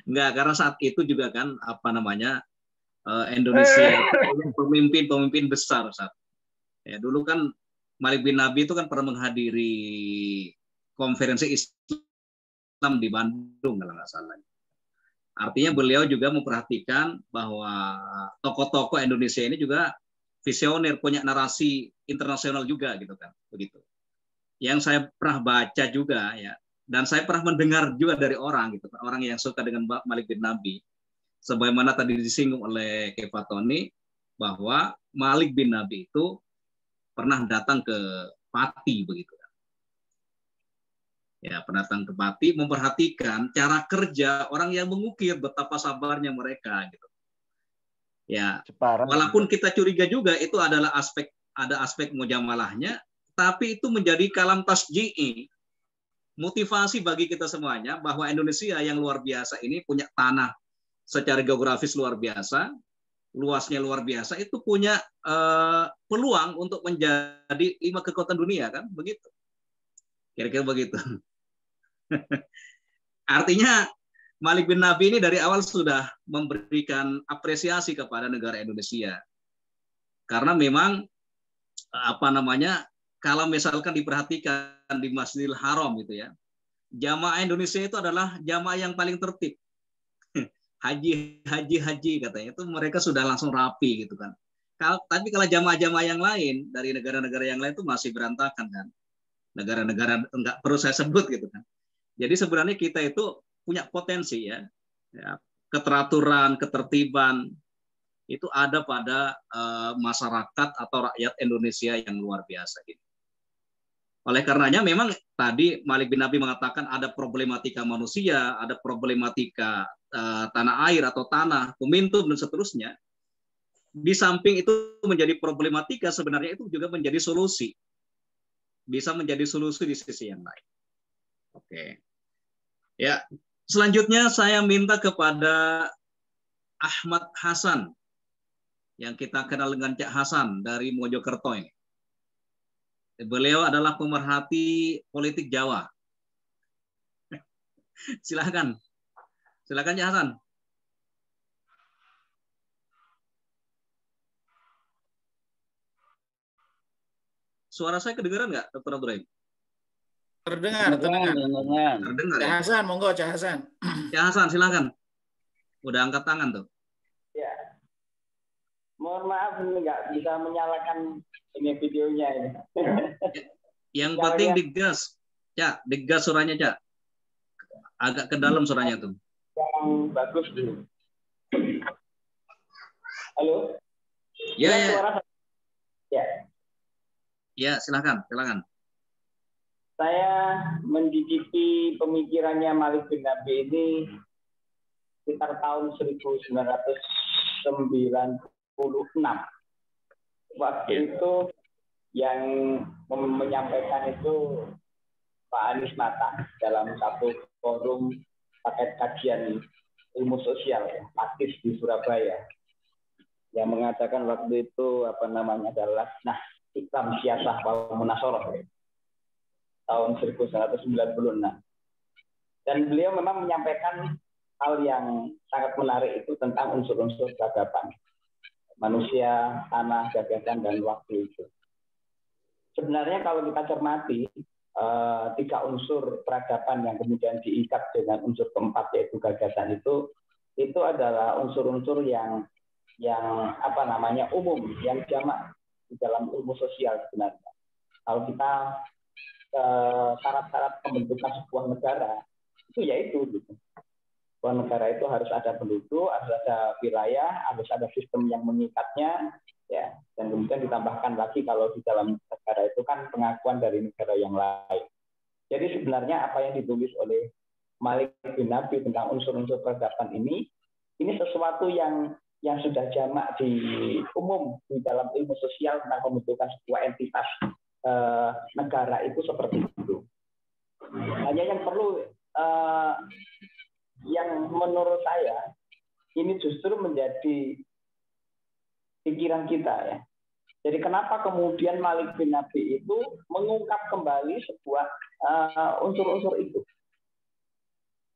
Enggak, karena saat itu juga kan Indonesia pemimpin besar saat. Ya, dulu kan Malik bin Nabi itu kan pernah menghadiri konferensi Islam di Bandung kalau nggak salah. Artinya beliau juga memperhatikan bahwa tokoh-tokoh Indonesia ini juga visioner, punya narasi internasional juga gitu kan, begitu. Yang saya pernah baca juga ya, dan saya pernah mendengar juga dari orang gitu, orang yang suka dengan Malik bin Nabi. Sebagaimana tadi disinggung oleh Kefatoni bahwa Malik bin Nabi itu pernah datang ke Pati begitu. Ya, pernah datang ke Pati memperhatikan cara kerja orang yang mengukir, betapa sabarnya mereka gitu. Ya, walaupun kita curiga juga itu adalah aspek mujamalahnya, tapi itu menjadi kalam tasji'i, motivasi bagi kita semuanya bahwa Indonesia yang luar biasa ini punya tanah secara geografis luar biasa, luasnya luar biasa, itu punya peluang untuk menjadi 5 kekuatan dunia kan, begitu. Kira-kira begitu. Artinya Malik bin Nabi ini dari awal sudah memberikan apresiasi kepada negara Indonesia. Karena memang kalau misalkan diperhatikan di Masjidil Haram gitu ya, jamaah Indonesia itu adalah jamaah yang paling tertib. Haji katanya itu mereka sudah langsung rapi gitu kan. Tapi kalau jamaah-jamaah yang lain dari negara-negara yang lain itu masih berantakan kan. Negara-negara enggak perlu saya sebut gitu kan. Jadi sebenarnya kita itu punya potensi ya. Keteraturan, ketertiban itu ada pada masyarakat atau rakyat Indonesia yang luar biasa gitu. Oleh karenanya memang tadi Malik bin Nabi mengatakan ada problematika manusia, ada problematika tanah air atau tanah, momentum dan seterusnya. Di samping itu menjadi problematika, sebenarnya itu juga menjadi solusi. Bisa menjadi solusi di sisi yang lain. Oke. Ya, selanjutnya saya minta kepada Ahmad Hasan yang kita kenal dengan Cak Hasan dari Mojokerto ini. Beliau adalah pemerhati politik Jawa. Silakan Cak Hasan. Suara saya kedengaran nggak, Dr. Abdul Rahim? Terdengar. Cak Hasan, monggo Cak Hasan. Cak Hasan, silakan. Udah angkat tangan tuh. Ya. Mohon maaf ini nggak bisa menyalakan ini videonya ini. Yang penting digas, Cak, digas suaranya, Cak. Agak ke dalam suaranya tuh. Yang bagus dulu. Halo? Ya, ya. Suara ya. Ya, silakan. Saya mencicipi pemikirannya Malik bin Nabi ini sekitar tahun 1996. Waktu itu yang menyampaikan itu Pak Anies Mata dalam satu forum paket kajian ilmu sosial aktif di Surabaya, yang mengatakan waktu itu adalah Ikram Siasah wal Munasoroh tahun 1996. Dan beliau memang menyampaikan hal yang sangat menarik itu tentang unsur-unsur peradaban manusia, tanah, gagasan, dan waktu itu. Sebenarnya kalau kita cermati, 3 unsur peradaban yang kemudian diikat dengan unsur keempat yaitu gagasan itu adalah unsur-unsur yang umum, yang jamak di dalam ilmu sosial sebenarnya. Kalau kita syarat-syarat pembentukan sebuah negara itu yaitu gitu. Sebuah negara itu harus ada penduduk, harus ada wilayah, harus ada sistem yang mengikatnya, ya. Dan kemudian ditambahkan lagi kalau di dalam negara itu kan pengakuan dari negara yang lain. Jadi sebenarnya apa yang ditulis oleh Malik bin Nabi tentang unsur-unsur peradaban ini sesuatu yang sudah jamak di umum di dalam ilmu sosial tentang pembentukan sebuah entitas negara itu seperti itu. Hanya yang perlu yang menurut saya ini justru menjadi pikiran kita ya. Jadi kenapa kemudian Malik bin Nabi itu mengungkap kembali sebuah unsur-unsur itu?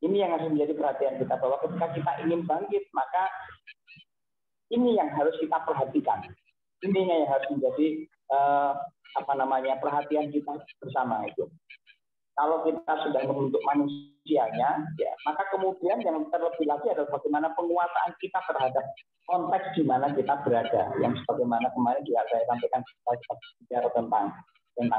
Ini yang harus menjadi perhatian kita, bahwa ketika kita ingin bangkit, maka ini yang harus kita perhatikan. Ini yang harus menjadi perhatian kita bersama itu. Kalau kita sudah membentuk manusianya, ya, maka kemudian yang terlebih lagi adalah bagaimana penguasaan kita terhadap konteks di mana kita berada. Yang sebagaimana kemarin juga saya sampaikan bicara tentang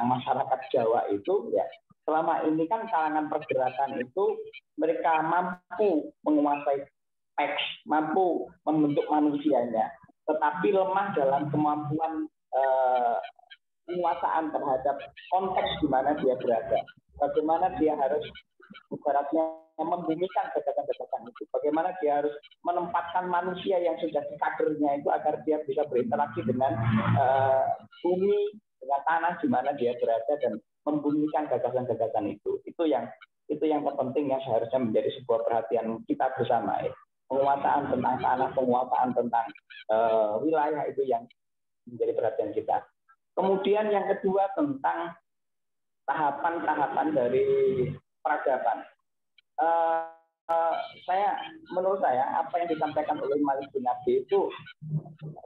masyarakat Jawa itu, ya, selama ini kan kalangan pergerakan itu mereka mampu menguasai teks, mampu membentuk manusianya, tetapi lemah dalam kemampuan penguasaan terhadap konteks di mana dia berada. Bagaimana dia harus ibaratnya membumikan gagasan-gagasan itu. Bagaimana dia harus menempatkan manusia yang sudah di kadernya itu agar dia bisa berinteraksi dengan bumi, dengan tanah di mana dia berada dan membumikan gagasan-gagasan itu. Itu yang terpenting yang seharusnya menjadi sebuah perhatian kita bersama. Ya. Penguasaan tentang tanah, penguasaan tentang wilayah itu yang menjadi perhatian kita. Kemudian yang kedua tentang tahapan-tahapan dari peradaban. Menurut saya apa yang disampaikan oleh Malik bin Nabi itu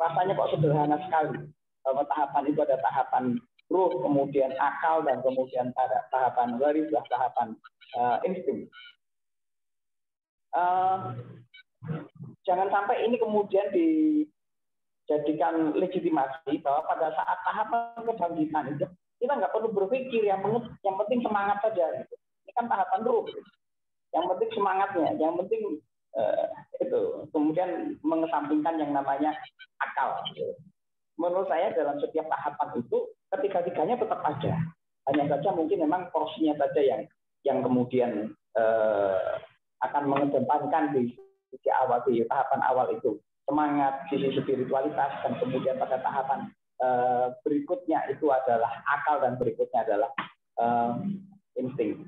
rasanya kok sederhana sekali. Bahwa tahapan itu ada tahapan ruh, kemudian akal, dan kemudian ada tahapan waris, tahapan insting. Jangan sampai ini kemudian dijadikan legitimasi bahwa pada saat tahapan kebangkitan itu kita nggak perlu berpikir, yang penting semangat saja. Gitu. Ini kan tahapan ruh. Yang penting semangatnya, yang penting itu. Kemudian mengesampingkan yang namanya akal. Gitu. Menurut saya dalam setiap tahapan itu ketiga-tiganya tetap ada. Hanya saja mungkin memang porsinya saja yang kemudian akan mengedepankan di awal, di tahapan awal itu semangat, sisi spiritualitas, dan kemudian pada tahapan berikutnya itu adalah akal dan berikutnya adalah insting.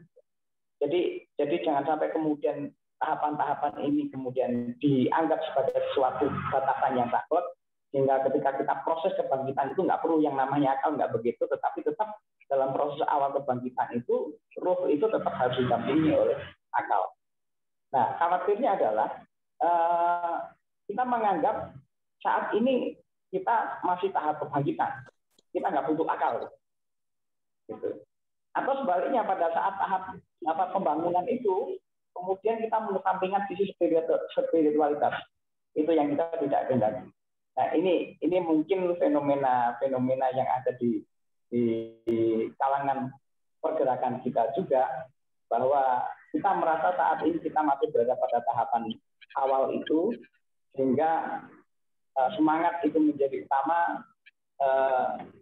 Jadi jangan sampai kemudian tahapan-tahapan ini kemudian dianggap sebagai suatu batasan yang takut, sehingga ketika kita proses kebangkitan itu nggak perlu yang namanya akal, nggak begitu, tetapi tetap dalam proses awal kebangkitan itu ruh itu tetap harus didampingi oleh akal. Nah, khawatirnya adalah kita menganggap saat ini kita masih tahap kebangkitan, kita nggak butuh akal, gitu. Atau sebaliknya pada saat tahap pembangunan itu, kemudian kita mengesampingkan sisi spiritualitas, itu yang kita tidak kehendaki. Nah, ini mungkin fenomena yang ada di kalangan pergerakan kita juga, bahwa kita merasa saat ini kita masih berada pada tahapan awal itu, sehingga semangat itu menjadi utama.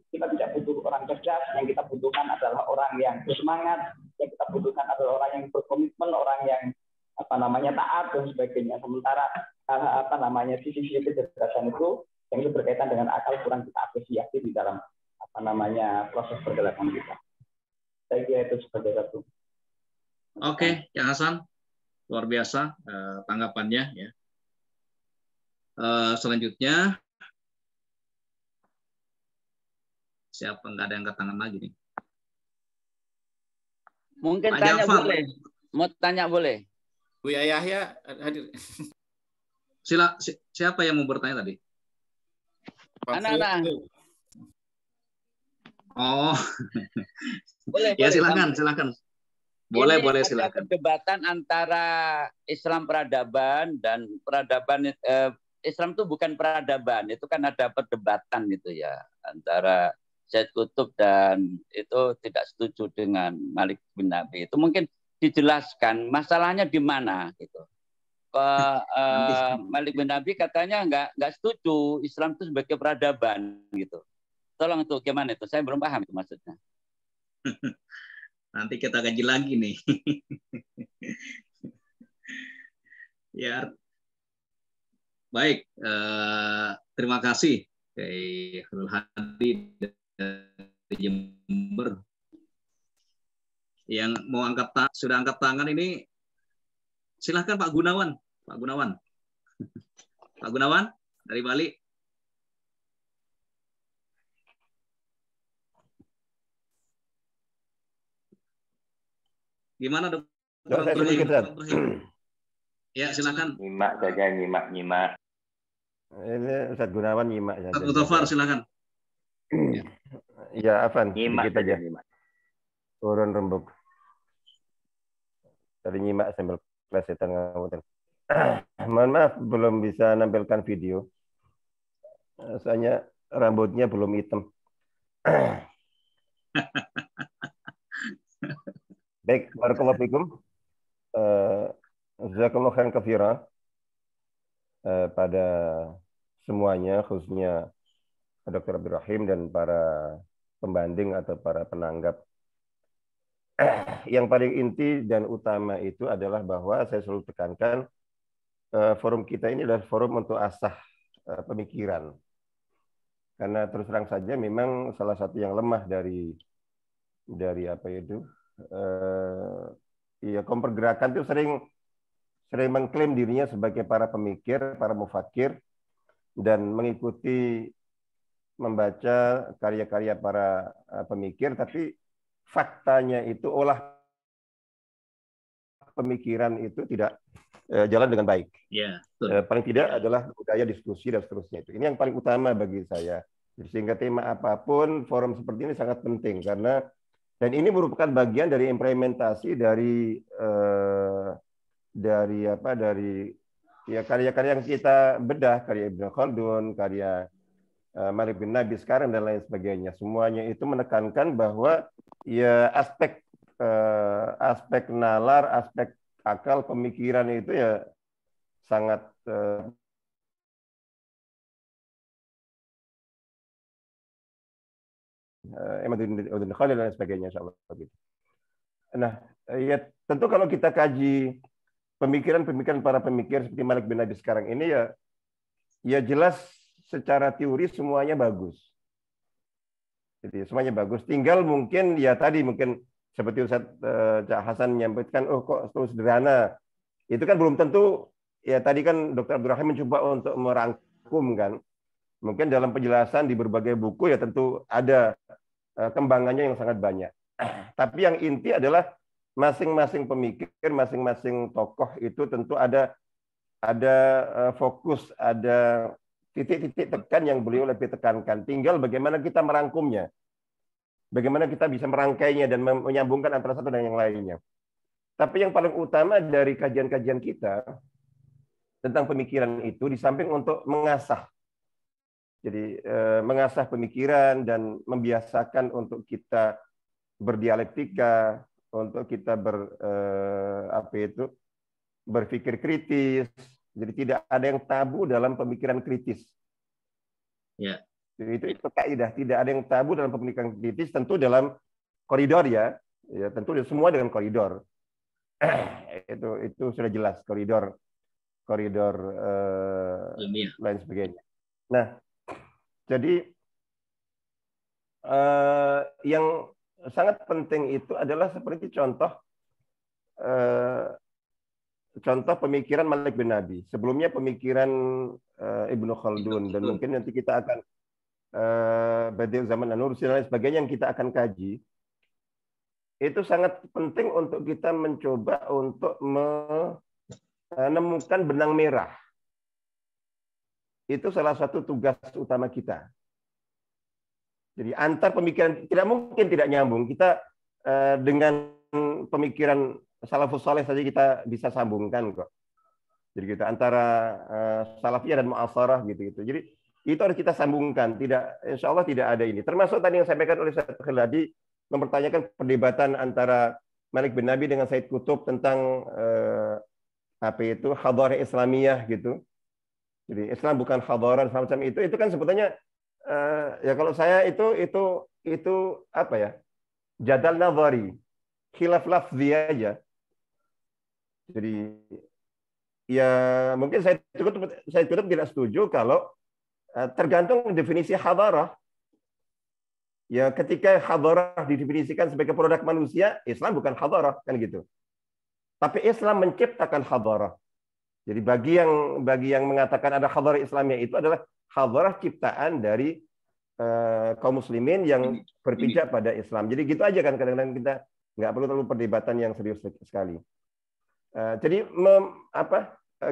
Kita tidak butuh orang cerdas, yang kita butuhkan adalah orang yang bersemangat, yang kita butuhkan adalah orang yang berkomitmen, orang yang taat dan sebagainya. Sementara sisi-sisi kecerdasan itu yang itu berkaitan dengan akal kurang kita apresiasi di dalam proses pergerakan kita. Saya kira itu sebagai satu. Oke, Kang Hasan, luar biasa tanggapannya ya. Selanjutnya siapa, nggak ada yang angkat tangan lagi nih? Mungkin Pak tanya Jafar. boleh. Mau tanya boleh. Buya Yahya hadir. Siapa yang mau bertanya tadi? Anak-anak. Oh, Boleh, ya boleh. silakan. Boleh Ada silakan. perdebatan antara Islam peradaban dan peradaban. Islam itu bukan peradaban, itu kan ada perdebatan gitu ya antara Said Qutb dan itu tidak setuju dengan Malik bin Nabi. Itu mungkin dijelaskan masalahnya di mana gitu. Malik bin Nabi katanya nggak setuju Islam itu sebagai peradaban gitu. Tolong itu gimana itu? Saya belum paham itu maksudnya. Nanti kita kaji lagi nih. Ya, baik. Terima kasih Khairul Hadi dari Jember. Yang mau sudah angkat tangan ini, silahkan Pak Gunawan. Pak Gunawan dari Bali. Gimana dok? Ya silakan. Nyimak saja, nyimak. Ini Ustaz Gunawan nyimak saja. Ustaz Mutafar silakan. Ya, Afan. Nyimak aja. Nyimak. Turun rembuk. Tadi nyimak sambil plesetan ngawutan. Mohon maaf belum bisa nampilkan video. Soalnya rambutnya belum hitam. Baik, barakallahu fikum. Jazakallahu khairan katsira pada semuanya, khususnya Dr. Abdul Rahim dan para pembanding atau para penanggap. Yang paling inti dan utama itu adalah bahwa saya selalu tekankan forum kita ini adalah forum untuk asah pemikiran. Karena terus terang saja memang salah satu yang lemah dari apa itu kaum pergerakan itu sering mengklaim dirinya sebagai para pemikir, para mufakir, dan mengikuti membaca karya-karya para pemikir, tapi faktanya itu olah pemikiran itu tidak jalan dengan baik. Yeah, paling tidak adalah budaya diskusi dan seterusnya itu. Ini yang paling utama bagi saya. Sehingga tema apapun, forum seperti ini sangat penting karena dan ini merupakan bagian dari implementasi dari karya-karya yang kita bedah, karya Ibnu Khaldun, karya Malik bin Nabi sekarang dan lain sebagainya. Semuanya itu menekankan bahwa ya aspek nalar, aspek akal, pemikiran itu ya sangat Ibnu Khalil dan sebagainya, insya Allah gitu. Nah, ya tentu kalau kita kaji pemikiran para pemikir seperti Malik bin Nabi sekarang ini ya jelas secara teori semuanya bagus. Jadi semuanya bagus. Tinggal mungkin seperti Ustaz Cak Hasan menyampaikan, kok terus sederhana. Itu kan belum tentu. Ya tadi kan Dr. Abdul Rahim mencoba untuk merangkum kan. Mungkin dalam penjelasan di berbagai buku ya tentu ada kembangannya yang sangat banyak. Tapi yang inti adalah masing-masing pemikir, masing-masing tokoh itu tentu ada fokus, ada titik-titik tekan yang beliau lebih tekankan. Tinggal bagaimana kita merangkumnya. Bagaimana kita bisa merangkainya dan menyambungkan antara satu dan yang lainnya. Tapi yang paling utama dari kajian-kajian kita tentang pemikiran itu di samping untuk mengasah. Jadi mengasah pemikiran dan membiasakan untuk kita berdialektika, untuk kita berpikir kritis. Jadi tidak ada yang tabu dalam pemikiran kritis. Ya. Itu kaidah, tidak ada yang tabu dalam pemikiran kritis, tentu dalam koridor ya tentu semua dengan koridor. Itu sudah jelas koridor lain sebagainya. Nah, jadi yang sangat penting itu adalah seperti contoh pemikiran Malik bin Nabi. Sebelumnya pemikiran Ibnu Khaldun, dan mungkin nanti kita akan Badi'u Zaman An-Nursi dan lain sebagainya yang kita akan kaji. Itu sangat penting untuk kita mencoba untuk menemukan benang merah. Itu salah satu tugas utama kita. Jadi antar pemikiran tidak mungkin tidak nyambung. Kita dengan pemikiran salafus saleh saja kita bisa sambungkan kok. Jadi kita antara salafiyah dan mu'asarah gitu. Jadi itu harus kita sambungkan. Tidak, insya Allah tidak ada ini. Termasuk tadi yang disampaikan oleh Syekh Khiladi mempertanyakan perdebatan antara Malik bin Nabi dengan Said Qutb tentang hadarah Islamiyah gitu. Jadi Islam bukan hadarah semacam itu. Itu kan sebetulnya ya kalau saya itu apa ya? Jadal nazari, khilaf lafzi aja. Jadi ya mungkin saya Qutb tidak setuju kalau tergantung definisi hadarah. Ya ketika hadarah didefinisikan sebagai produk manusia, Islam bukan hadarah kan gitu. Tapi Islam menciptakan hadarah. Jadi bagi yang mengatakan ada hadarah Islamiyah itu adalah hadarah ciptaan dari kaum muslimin yang berpijak pada Islam. Jadi gitu aja kan, kadang-kadang kita nggak perlu terlalu perdebatan yang serius sekali. Jadi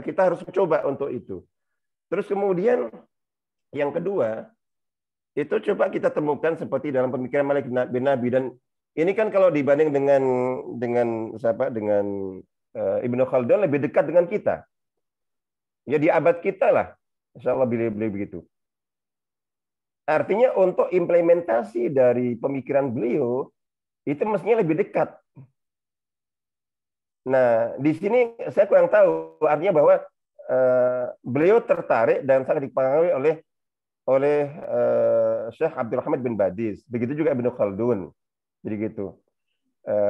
kita harus mencoba untuk itu. Terus kemudian yang kedua, itu coba kita temukan seperti dalam pemikiran Malik bin Nabi, dan ini kan kalau dibanding dengan Ibnu Khaldun lebih dekat dengan kita. Ya di abad kita lah, insya Allah beliau begitu. Artinya untuk implementasi dari pemikiran beliau itu mestinya lebih dekat. Nah, di sini saya kurang tahu, artinya bahwa beliau tertarik dan sangat dipengaruhi oleh Syekh Abdurrahman bin Badiz. Begitu juga Ibnu Khaldun. Jadi gitu.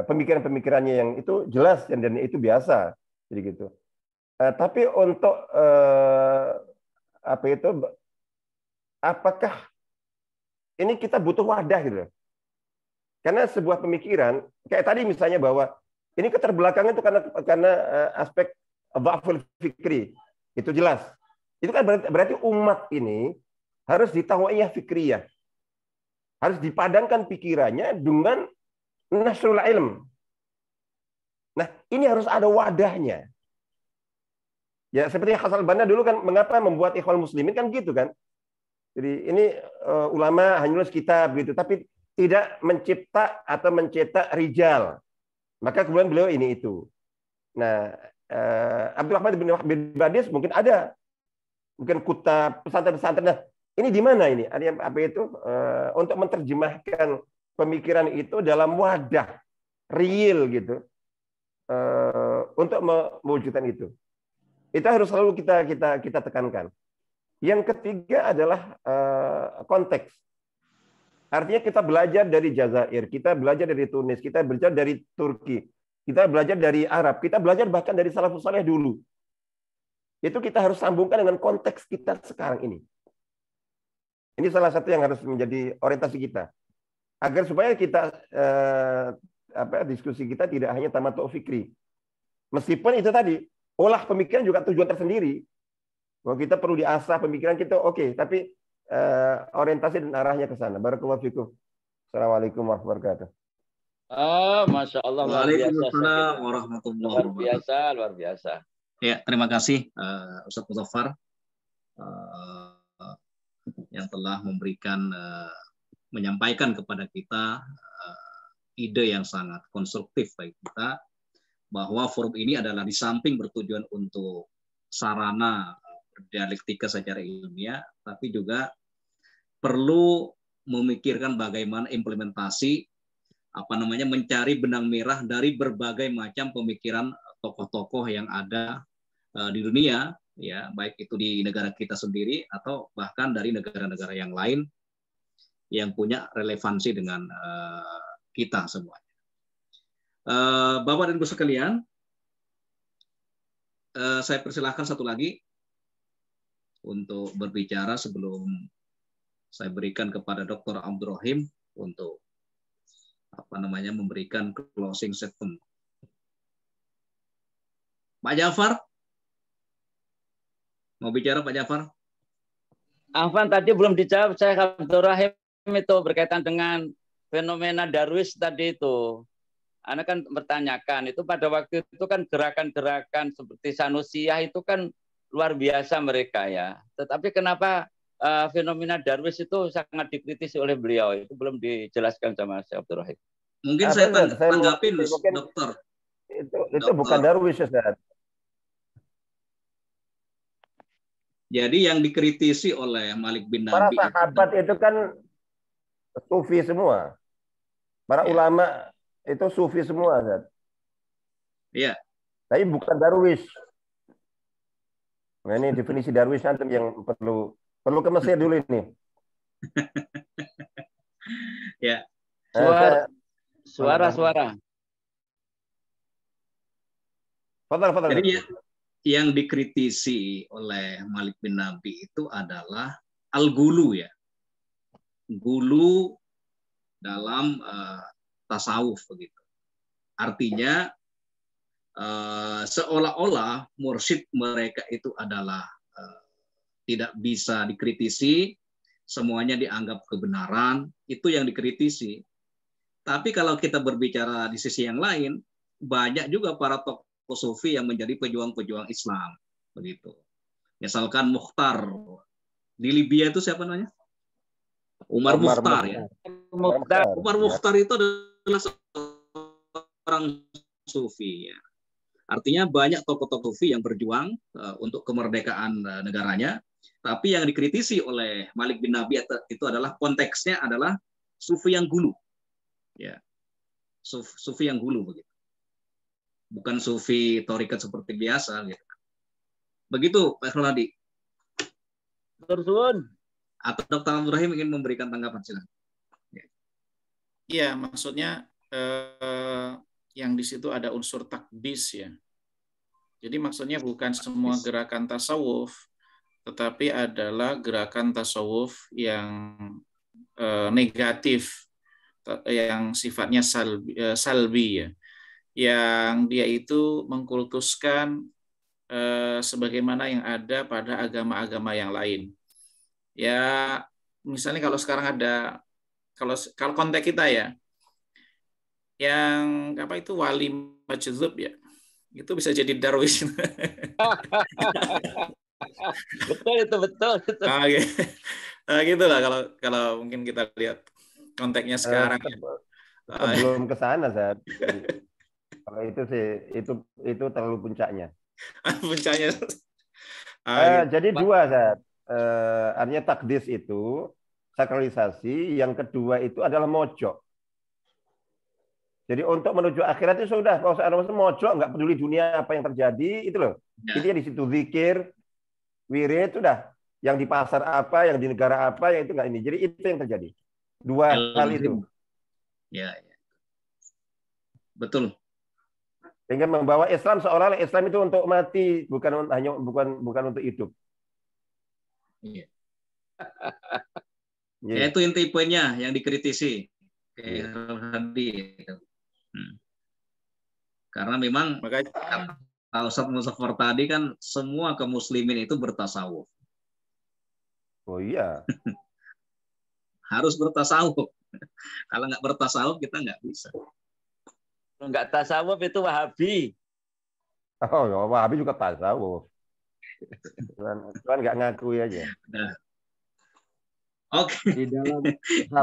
Pemikiran-pemikirannya yang itu jelas dan itu biasa. Jadi gitu. Tapi untuk apakah ini kita butuh wadah gitu. Karena sebuah pemikiran kayak tadi misalnya bahwa ini keterbelakangan itu karena aspek dha'ful fikri. Itu jelas. Itu kan berarti umat ini harus ditawiyah fikriyah. Harus dipadankan pikirannya dengan nasrul ilm. Nah, ini harus ada wadahnya. Ya, seperti Hasan al-Banna dulu kan mengapa membuat Ikhwan Muslimin kan gitu kan. Jadi ini ulama hanya nulis kitab gitu, tapi tidak mencipta atau mencetak rijal. Maka kemudian beliau ini itu. Nah, Abdurrahman bin Badiz mungkin ada. Mungkin kutab, pesantren-pesantren. Nah, ini di mana ini? Ada untuk menerjemahkan pemikiran itu dalam wadah real gitu. Untuk mewujudkan itu. Itu harus selalu kita tekankan. Yang ketiga adalah konteks. Artinya kita belajar dari Jazair, kita belajar dari Tunis, kita belajar dari Turki, kita belajar dari Arab, kita belajar bahkan dari salafus saleh dulu. Itu kita harus sambungkan dengan konteks kita sekarang ini. Ini salah satu yang harus menjadi orientasi kita. Agar supaya kita diskusi kita tidak hanya tamattu fikri. Meskipun itu tadi, olah pemikiran juga tujuan tersendiri. Bahwa kita perlu diasah pemikiran kita, oke, tapi orientasi dan arahnya ke sana. Barakallahu fikum. Assalamualaikum warahmatullahi wabarakatuh. Masya Allah, luar biasa. Waalaikumsalam warahmatullahi wabarakatuh. Luar biasa. Ya, terima kasih Ustaz Muzaffar yang telah menyampaikan kepada kita ide yang sangat konstruktif bagi kita, bahwa forum ini adalah di samping bertujuan untuk sarana dialektika secara ilmiah, tapi juga perlu memikirkan bagaimana implementasi mencari benang merah dari berbagai macam pemikiran tokoh-tokoh yang ada di dunia, ya, baik itu di negara kita sendiri atau bahkan dari negara-negara yang lain yang punya relevansi dengan kita semuanya. Bapak dan Ibu sekalian, saya persilahkan satu lagi untuk berbicara sebelum saya berikan kepada Dr. Abdul Rahim untuk memberikan closing statement. Pak Jafar, mau bicara Pak Jafar? Afwan tadi belum dijawab saya Abdul Rahim itu berkaitan dengan fenomena Darwis tadi itu. Anda kan bertanyakan itu pada waktu itu kan gerakan-gerakan seperti Sanusiyah itu kan luar biasa mereka ya. Tetapi kenapa fenomena Darwis itu sangat dikritisi oleh beliau? Itu belum dijelaskan sama Syekh Abdul Rahim. Mungkin saya tanggapin, dokter. Itu bukan Darwis, Ustaz. Jadi yang dikritisi oleh Malik bin Para Nabi sahabat itu kan sufi semua. Para ulama itu sufi semua, Ustaz. Iya. Tapi bukan Darwis. Nah, ini definisi Darwis nanti yang perlu ke Mesir dulu ini. Ya. Suara. Jadi yang dikritisi oleh Malik bin Nabi itu adalah al-gulu ya. Gulu dalam tasawuf begitu. Artinya seolah-olah mursyid mereka itu adalah tidak bisa dikritisi, semuanya dianggap kebenaran, itu yang dikritisi. Tapi kalau kita berbicara di sisi yang lain, banyak juga para tokoh sufi yang menjadi pejuang-pejuang Islam begitu. Misalkan Mukhtar di Libya itu siapa namanya? Umar Mukhtar ya. Umar Mukhtar itu adalah seorang sufi ya. Artinya banyak tokoh-tokoh sufi yang berjuang untuk kemerdekaan negaranya, tapi yang dikritisi oleh Malik bin Nabi itu adalah konteksnya adalah sufi yang gulu. Ya. Sufi yang gulu begitu. Bukan sufi tarikat seperti biasa gitu. Begitu Pak Khroladi. Terus Atau Dr. Abdul Rahim ingin memberikan tanggapan, silakan. Iya, maksudnya yang di situ ada unsur takdis ya. Jadi maksudnya bukan semua gerakan tasawuf, tetapi adalah gerakan tasawuf yang negatif, yang sifatnya salbi ya. Yang dia itu mengkultuskan sebagaimana yang ada pada agama-agama yang lain. Ya, misalnya kalau sekarang ada, kalau konteks kita ya, yang apa itu wali majdzub ya, itu bisa jadi Darwis. betul. Gitulah kalau mungkin kita lihat konteksnya sekarang. Belum ke sana, Zat. Kalau itu sih itu terlalu puncaknya. Puncaknya. Jadi dua, Zat. Artinya takdis itu sakralisasi, yang kedua itu adalah mojok. Jadi untuk menuju akhirat itu sudah, kalau saya mojok, nggak peduli dunia apa yang terjadi, itu loh. Intinya di situ zikir, wirid, sudah. Yang di pasar apa, yang di negara apa, yang itu nggak ini. Jadi itu yang terjadi. Dua hal itu. Ya. Betul. Sehingga membawa Islam seolah-olah Islam itu untuk mati, bukan untuk hidup. Iya. Ya, itu inti poinnya yang dikritisi. Karena memang kata Ustaz Muzaffar tadi kan semua kemuslimin itu bertasawuf. Oh iya. Harus bertasawuf. Kalau nggak bertasawuf kita nggak bisa. Kalau nggak tasawuf itu Wahabi. Oh, Wahabi juga tasawuf. Cuman nggak ngakui aja. Nah. Oke. Di dalam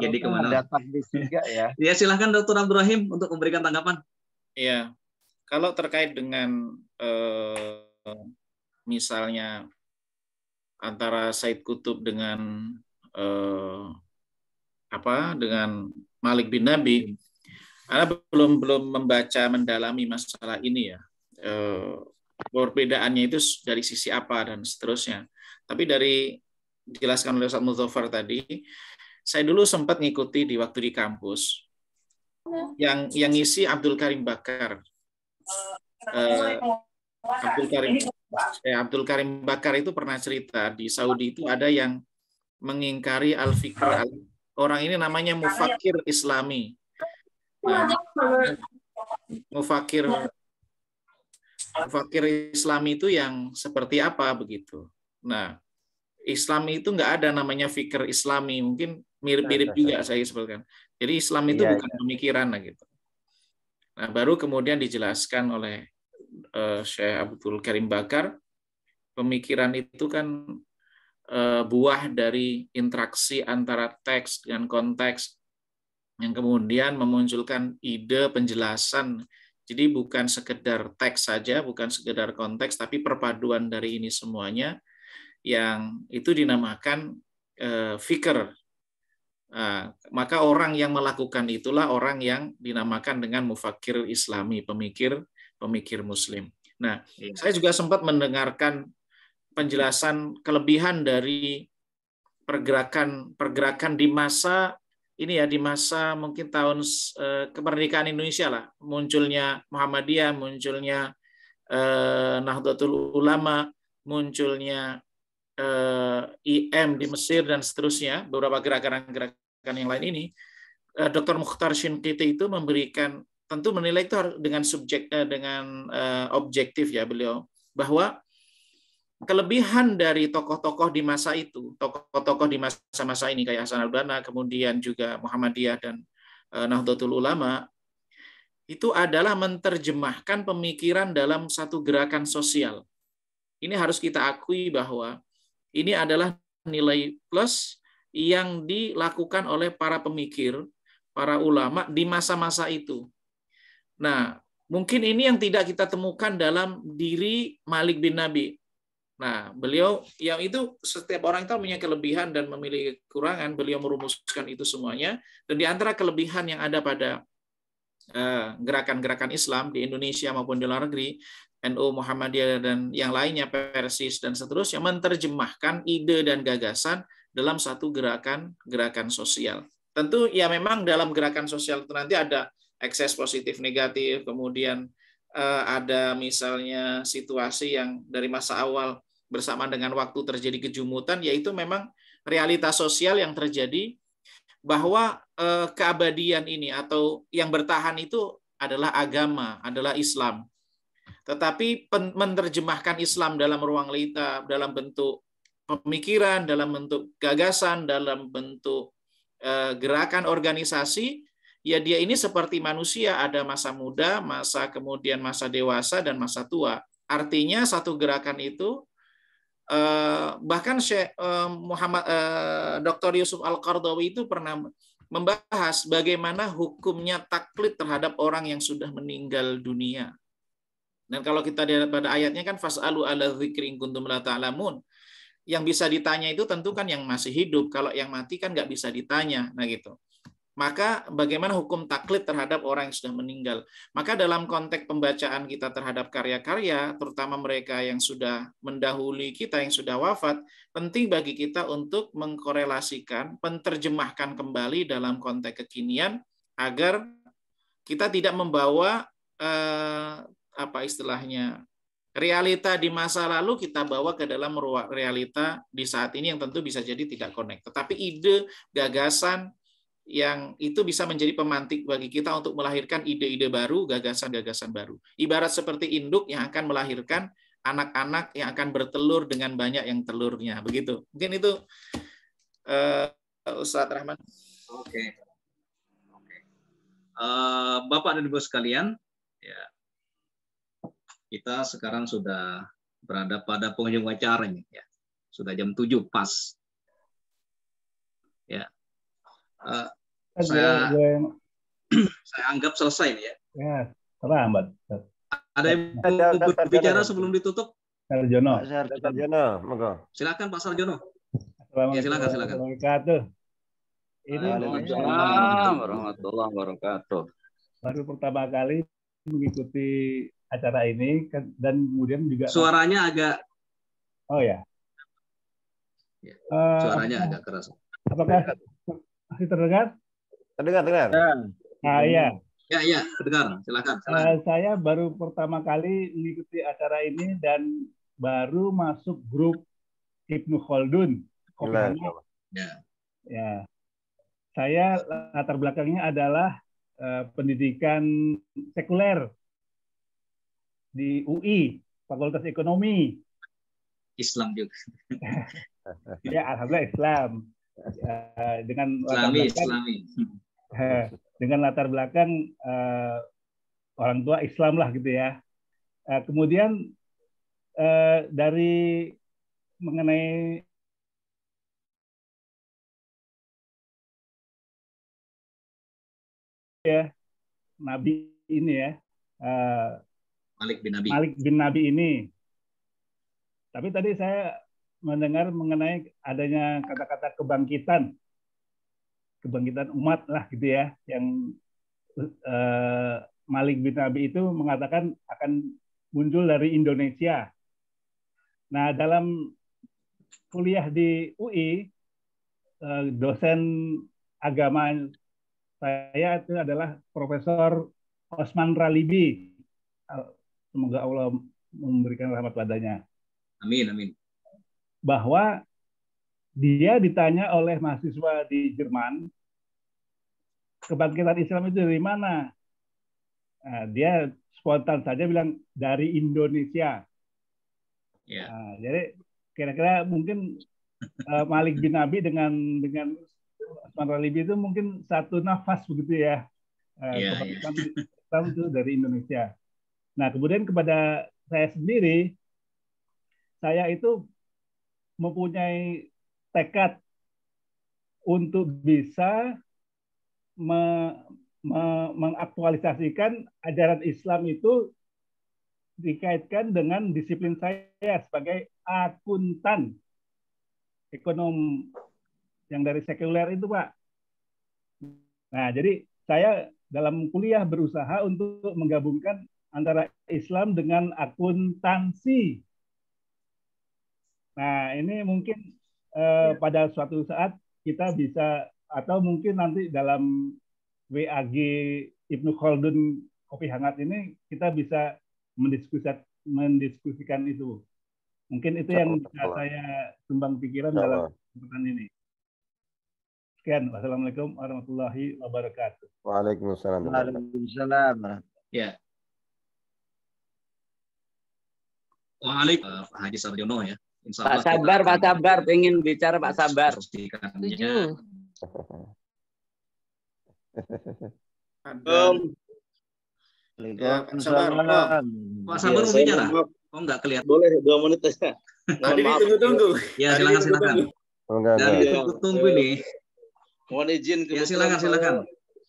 jadi kemana? Ada takdis juga ya. Ya, silahkan Dr. Abdul Rahim untuk memberikan tanggapan. Iya. Kalau terkait dengan misalnya antara Said Qutb dengan dengan Malik bin Nabi, Anda belum membaca mendalami masalah ini ya. Perbedaannya itu dari sisi apa dan seterusnya. Tapi dari dijelaskan oleh Ustaz Muzafar tadi, saya dulu sempat ngikuti di waktu di kampus yang ngisi Abdul Karim Bakar. Abdul Karim Bakar itu pernah cerita di Saudi itu ada yang mengingkari al-fikr. Orang ini namanya mufakir Islami. Nah, mufakir Islami itu yang seperti apa begitu. Nah, Islam itu nggak ada namanya fikir Islami, mungkin mirip-mirip juga saya sebutkan. Jadi Islam itu bukan pemikiran gitu. Nah, baru kemudian dijelaskan oleh Syekh Abdul Karim Bakar, pemikiran itu kan buah dari interaksi antara teks dan konteks yang kemudian memunculkan ide penjelasan. Jadi bukan sekedar teks saja, bukan sekedar konteks, tapi perpaduan dari ini semuanya yang itu dinamakan fikir. Maka orang yang melakukan itulah orang yang dinamakan dengan mufakir Islami, pemikir Muslim. Nah, saya juga sempat mendengarkan penjelasan kelebihan dari pergerakan di masa ini ya, di masa mungkin tahun kemerdekaan Indonesia lah, munculnya Muhammadiyah, munculnya Nahdlatul Ulama, munculnya IM di Mesir dan seterusnya, beberapa gerakan yang lain ini. Dr. Mukhtar Shinqiti itu memberikan, tentu menilai itu dengan objektif ya beliau, bahwa kelebihan dari tokoh-tokoh di masa itu, tokoh-tokoh di masa-masa ini kayak Hasan al-Banna, kemudian juga Muhammadiyah dan Nahdlatul Ulama, itu adalah menerjemahkan pemikiran dalam satu gerakan sosial. Ini harus kita akui bahwa ini adalah nilai plus yang dilakukan oleh para pemikir, para ulama di masa-masa itu. Nah, mungkin ini yang tidak kita temukan dalam diri Malik bin Nabi. Nah, beliau yang itu setiap orang itu punya kelebihan dan memiliki kekurangan. Beliau merumuskan itu semuanya. Dan di antara kelebihan yang ada pada gerakan-gerakan Islam di Indonesia maupun di luar negeri, NU, Muhammadiyah dan yang lainnya, Persis dan seterusnya, menerjemahkan ide dan gagasan dalam satu gerakan sosial. Tentu ya memang dalam gerakan sosial itu nanti ada ekses positif negatif, kemudian ada misalnya situasi yang dari masa awal bersamaan dengan waktu terjadi kejumutan, yaitu memang realitas sosial yang terjadi, bahwa keabadian ini atau yang bertahan itu adalah agama, adalah Islam. Tetapi menerjemahkan Islam dalam ruang realita, dalam bentuk pemikiran, dalam bentuk gagasan, dalam bentuk gerakan organisasi, ya dia ini seperti manusia, ada masa muda, masa kemudian masa dewasa, dan masa tua. Artinya satu gerakan itu, bahkan Syekh Dr. Yusuf Al-Qardawi itu pernah membahas bagaimana hukumnya taklid terhadap orang yang sudah meninggal dunia. Dan kalau kita lihat pada ayatnya kan fas'alu ala dzikri in kuntum la ta'lamun. Yang bisa ditanya itu tentu kan yang masih hidup, kalau yang mati kan nggak bisa ditanya. Nah gitu. Maka bagaimana hukum taklid terhadap orang yang sudah meninggal? Maka dalam konteks pembacaan kita terhadap karya-karya, terutama mereka yang sudah mendahului kita, yang sudah wafat, penting bagi kita untuk mengkorelasikan, menerjemahkan kembali dalam konteks kekinian, agar kita tidak membawa apa istilahnya, realita di masa lalu kita bawa ke dalam realita di saat ini yang tentu bisa jadi tidak connect. Tetapi ide, gagasan, yang itu bisa menjadi pemantik bagi kita untuk melahirkan ide-ide baru, gagasan-gagasan baru. Ibarat seperti induk yang akan melahirkan anak-anak yang akan bertelur dengan banyak yang telurnya. Begitu. Mungkin itu Ustadz Rahman. Oke. Bapak dan Ibu sekalian, ya, kita sekarang sudah berada pada penghujung acaranya. Ya. Sudah jam 7 pas. Ya. Saya anggap selesai nih ya. Ya, terlambat. Ada yang mau berbicara sebelum ditutup? Sarjono. Monggo. Silakan Pak Sarjono. Assalamualaikum Ya, silakan. warahmatullahi wabarakatuh. Ini Waalaikumsalam warahmatullahi wabarakatuh. baru pertama kali mengikuti acara ini dan kemudian juga Suaranya agak ya. Suaranya agak keras. Apakah masih terdengar? Terdengar. Nah, iya. Ya, terdengar. Silakan. Saya baru pertama kali mengikuti acara ini dan baru masuk grup Ibnu Khaldun. Ya. Saya latar belakangnya adalah pendidikan sekuler di UI, Fakultas Ekonomi. Islam juga. Ya, alhamdulillah Islam. Dengan Islami. Dengan latar belakang orang tua Islam lah gitu ya. Kemudian dari mengenai Nabi ini ya, Malik bin Nabi ini. Tapi tadi saya mendengar mengenai adanya kata-kata kebangkitan umat lah gitu ya, yang Malik bin Nabi itu mengatakan akan muncul dari Indonesia. Nah, dalam kuliah di UI, dosen agama saya itu adalah Profesor Osman Ralibi. Semoga Allah memberikan rahmat padanya. Amin. Bahwa dia ditanya oleh mahasiswa di Jerman, kebangkitan Islam itu dari mana? Nah, dia spontan saja bilang dari Indonesia. Yeah. Nah, jadi kira-kira mungkin Malik bin Nabi dengan Osman Ralibi itu mungkin satu nafas begitu ya. Kebangkitan Islam itu dari Indonesia. Nah, kemudian kepada saya sendiri, saya itu mempunyai tekad untuk bisa mengaktualisasikan ajaran Islam itu dikaitkan dengan disiplin saya sebagai akuntan ekonom yang dari sekuler itu, Pak. Nah, jadi saya dalam kuliah berusaha untuk menggabungkan antara Islam dengan akuntansi. Nah, ini mungkin pada suatu saat kita bisa, atau mungkin nanti dalam WAG Ibnu Khaldun Kopi Hangat ini kita bisa mendiskusikan itu. Mungkin itu yang bisa saya sumbang pikiran dalam kesempatan ini. Sekian. Wassalamualaikum warahmatullahi wabarakatuh. Waalaikumsalam. Ya. Waalaikumsalam Pak Haji Sarjono ya. Pak Sabar, pengen bicara Pak Sabar. Setuju. Pak Sabar mau bicara? Oh, enggak kelihatan. Boleh 2 menit saja. Tadi ditunggu-tunggu. Ya, silakan. Dari tunggu nih. Mohon izin, ya, silakan.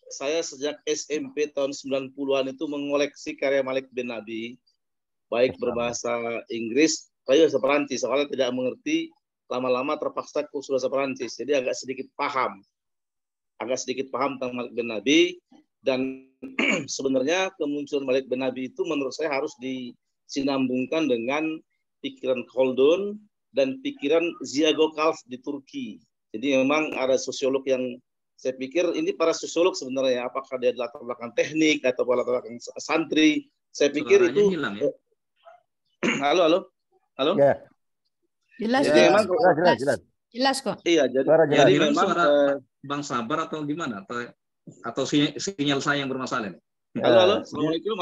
Saya sejak SMP tahun 90-an itu mengoleksi karya Malik bin Nabi, baik berbahasa Inggris, saya bahasa Perancis. Soalnya tidak mengerti, lama-lama terpaksa kursus bahasa Perancis. Jadi agak sedikit paham tentang Malik bin Nabi. Dan sebenarnya kemunculan Malik bin Nabi itu menurut saya harus disinambungkan dengan pikiran Khaldun dan pikiran Ziago-Kalf di Turki. Jadi memang ada sosiolog yang saya pikir ini para sosiolog sebenarnya, apakah dia latar belakang teknik atau latar belakang santri. Saya pikir suaranya itu hilang, ya? Halo. Jelas. Jadi memang jelas kok. Iya, jadi memang suara Bang Sabar atau gimana? Atau sinyal saya yang bermasalah nih? Halo. Assalamualaikum.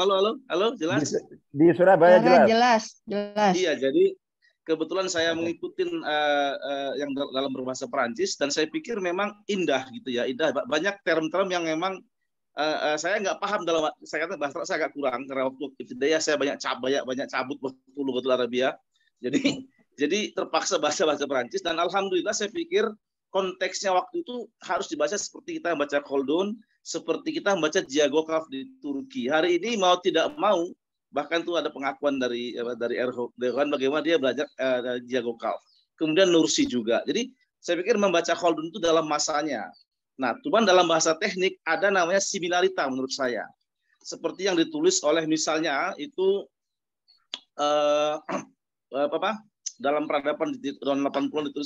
Halo, jelas? Di Surabaya jelas. Iya, jadi kebetulan saya mengikuti yang dalam berbahasa Perancis dan saya pikir memang indah gitu ya, indah. Banyak term-term yang memang saya nggak paham dalam, saya kata bahasa saya agak kurang karena waktu ibtidaiyah saya banyak cabut waktu Lughatul Arabiyah. Jadi terpaksa bahasa Perancis dan alhamdulillah saya pikir konteksnya waktu itu harus dibaca seperti kita membaca Khaldun, seperti kita membaca Ziago-Kalf di Turki. Hari ini mau tidak mau, bahkan tuh ada pengakuan dari Erdogan bagaimana dia belajar Ziago-Kalf. Kemudian Nursi juga. Jadi saya pikir membaca Khaldun itu dalam masanya. Nah, cuman dalam bahasa teknik ada namanya similarita menurut saya. Seperti yang ditulis oleh misalnya itu dalam peradaban di tahun 80-an itu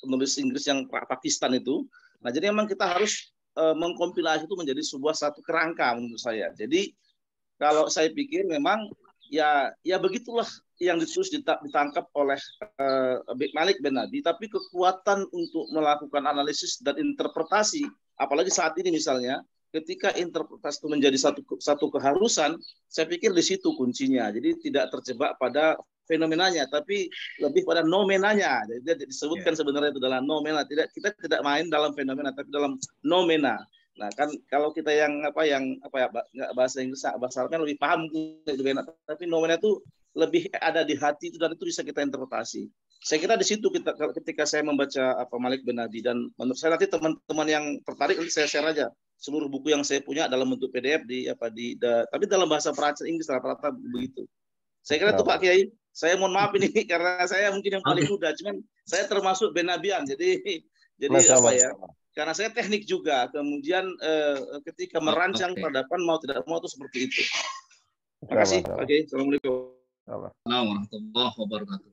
penulis Inggris yang Pakistan itu. Nah, jadi memang kita harus mengkompilasi itu menjadi satu kerangka menurut saya. Jadi kalau saya pikir memang ya begitulah yang ditulis ditangkap oleh Malik bin Nabi, tapi kekuatan untuk melakukan analisis dan interpretasi, apalagi saat ini misalnya, ketika interpretasi itu menjadi satu keharusan, saya pikir di situ kuncinya. Jadi tidak terjebak pada fenomenanya, tapi lebih pada nomenanya. Jadi disebutkan sebenarnya itu adalah nomena. Kita tidak main dalam fenomena, tapi dalam nomena. Nah, kan kalau kita yang bahasa Inggris, bahasa Arabnya lebih paham lebih enak, tapi nomena itu lebih ada di hati itu, dan itu bisa kita interpretasi. Saya kira di situ ketika saya membaca Malik bin Nabi, dan menurut saya nanti teman-teman yang tertarik nanti saya share aja seluruh buku yang saya punya dalam bentuk PDF tapi dalam bahasa Perancis Inggris rata-rata begitu. Saya kira itu Pak Kiai. Saya mohon maaf ini karena saya mungkin yang paling muda, cuman saya termasuk benabian. Jadi karena saya teknik juga. Kemudian ketika merancang peradaban mau tidak mau itu seperti itu. Terima kasih Pak Kiai. Assalamualaikum. Warahmatullahi wabarakatuh.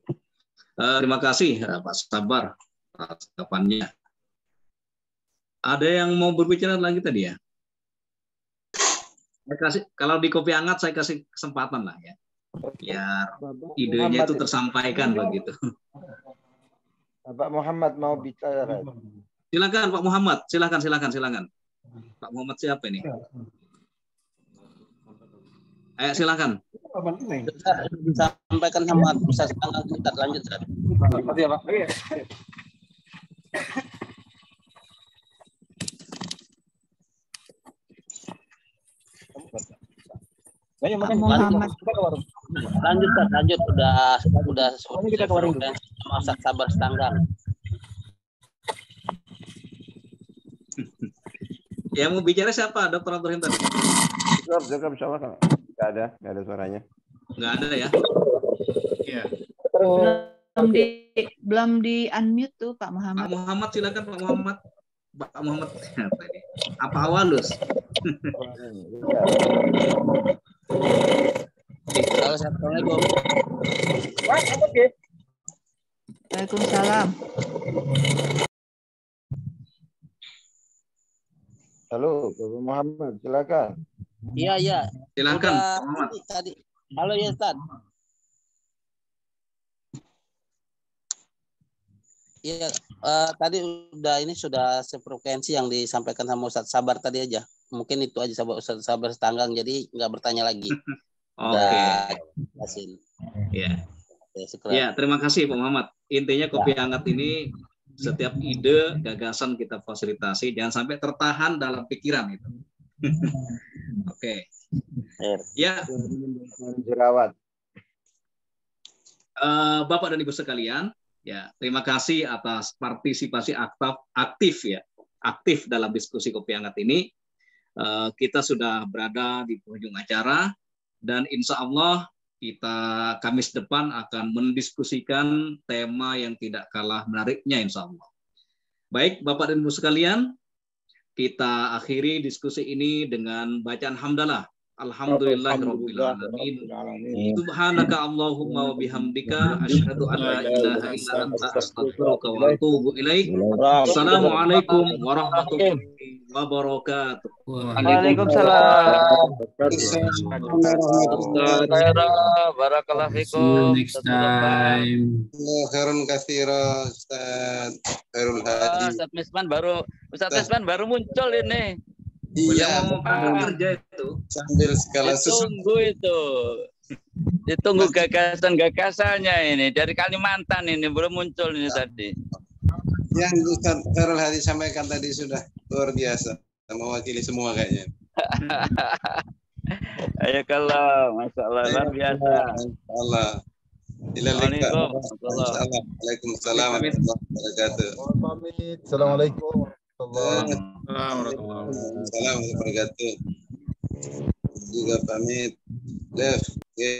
Terima kasih Pak Sabar atas tanggapannya. Ada yang mau berbicara lagi tadi ya? Kalau di kopi hangat saya kasih kesempatan lah ya. Biar idenya itu tersampaikan begitu. Pak Muhammad mau bicara. Silakan Pak Muhammad, silakan. Pak Muhammad siapa ini? Ayo silakan. Sampaikan sama Ustaz kita lanjut. Seperti apa? Muhammad. Lanjut udah kita ke warung masak sabar setanggang. Yang mau bicara siapa? Dr. Abdul Rahim tadi. Jawab insyaallah. Enggak ada suaranya. Enggak ada ya? Iya. Belum di unmute tuh Pak Muhammad. Pak Muhammad silakan Pak Muhammad. Pak Muhammad apa awalus? Assalamualaikum. Waalaikumsalam. Halo, Bapak Muhammad, silakan. Iya. Silakan, Pak Muhammad. Tadi. Halo ya, Ustaz. Iya, tadi sudah sefrekuensi yang disampaikan sama Ustaz Sabar tadi aja. Mungkin itu aja Ustaz Sabar setanggang, jadi nggak bertanya lagi. Oke. Ya, terima kasih Pak Muhammad. Intinya kopi hangat ini setiap ide, gagasan kita fasilitasi, jangan sampai tertahan dalam pikiran itu. Oke. Ya. Jerawat. Bapak dan Ibu sekalian, ya terima kasih atas partisipasi aktif dalam diskusi kopi hangat ini. Kita sudah berada di penghujung acara dan insya Allah kita Kamis depan akan mendiskusikan tema yang tidak kalah menariknya insya Allah. Baik Bapak dan Ibu sekalian, kita akhiri diskusi ini dengan bacaan hamdalah. Alhamdulillahirabbil alamin. Subhanaka Allahumma wa bihamdika asyhadu an la ilaha illa anta astaghfiruka wa atubu ilaik. Assalamualaikum warahmatullahi wabarakatuh. Waalaikumsalam. Barakallahu fikum. Next time. Khairun katsira Ustaz Khairul Hadi. Ustaz Misman baru muncul ini. Iya, kerja itu sambil segala ditunggu gagasan-gagasannya ini dari Kalimantan ini belum muncul ini tadi. Yang Ustaz Khairul Hadi sampaikan tadi sudah luar biasa, mewakili semua kayaknya. Ayo kalau Masya Allah luar biasa. Allah. Waalaikumsalam warahmatullahi wabarakatuh. Assalamualaikum. Assalamualaikum warahmatullahi wabarakatuh. Juga pamit. Left.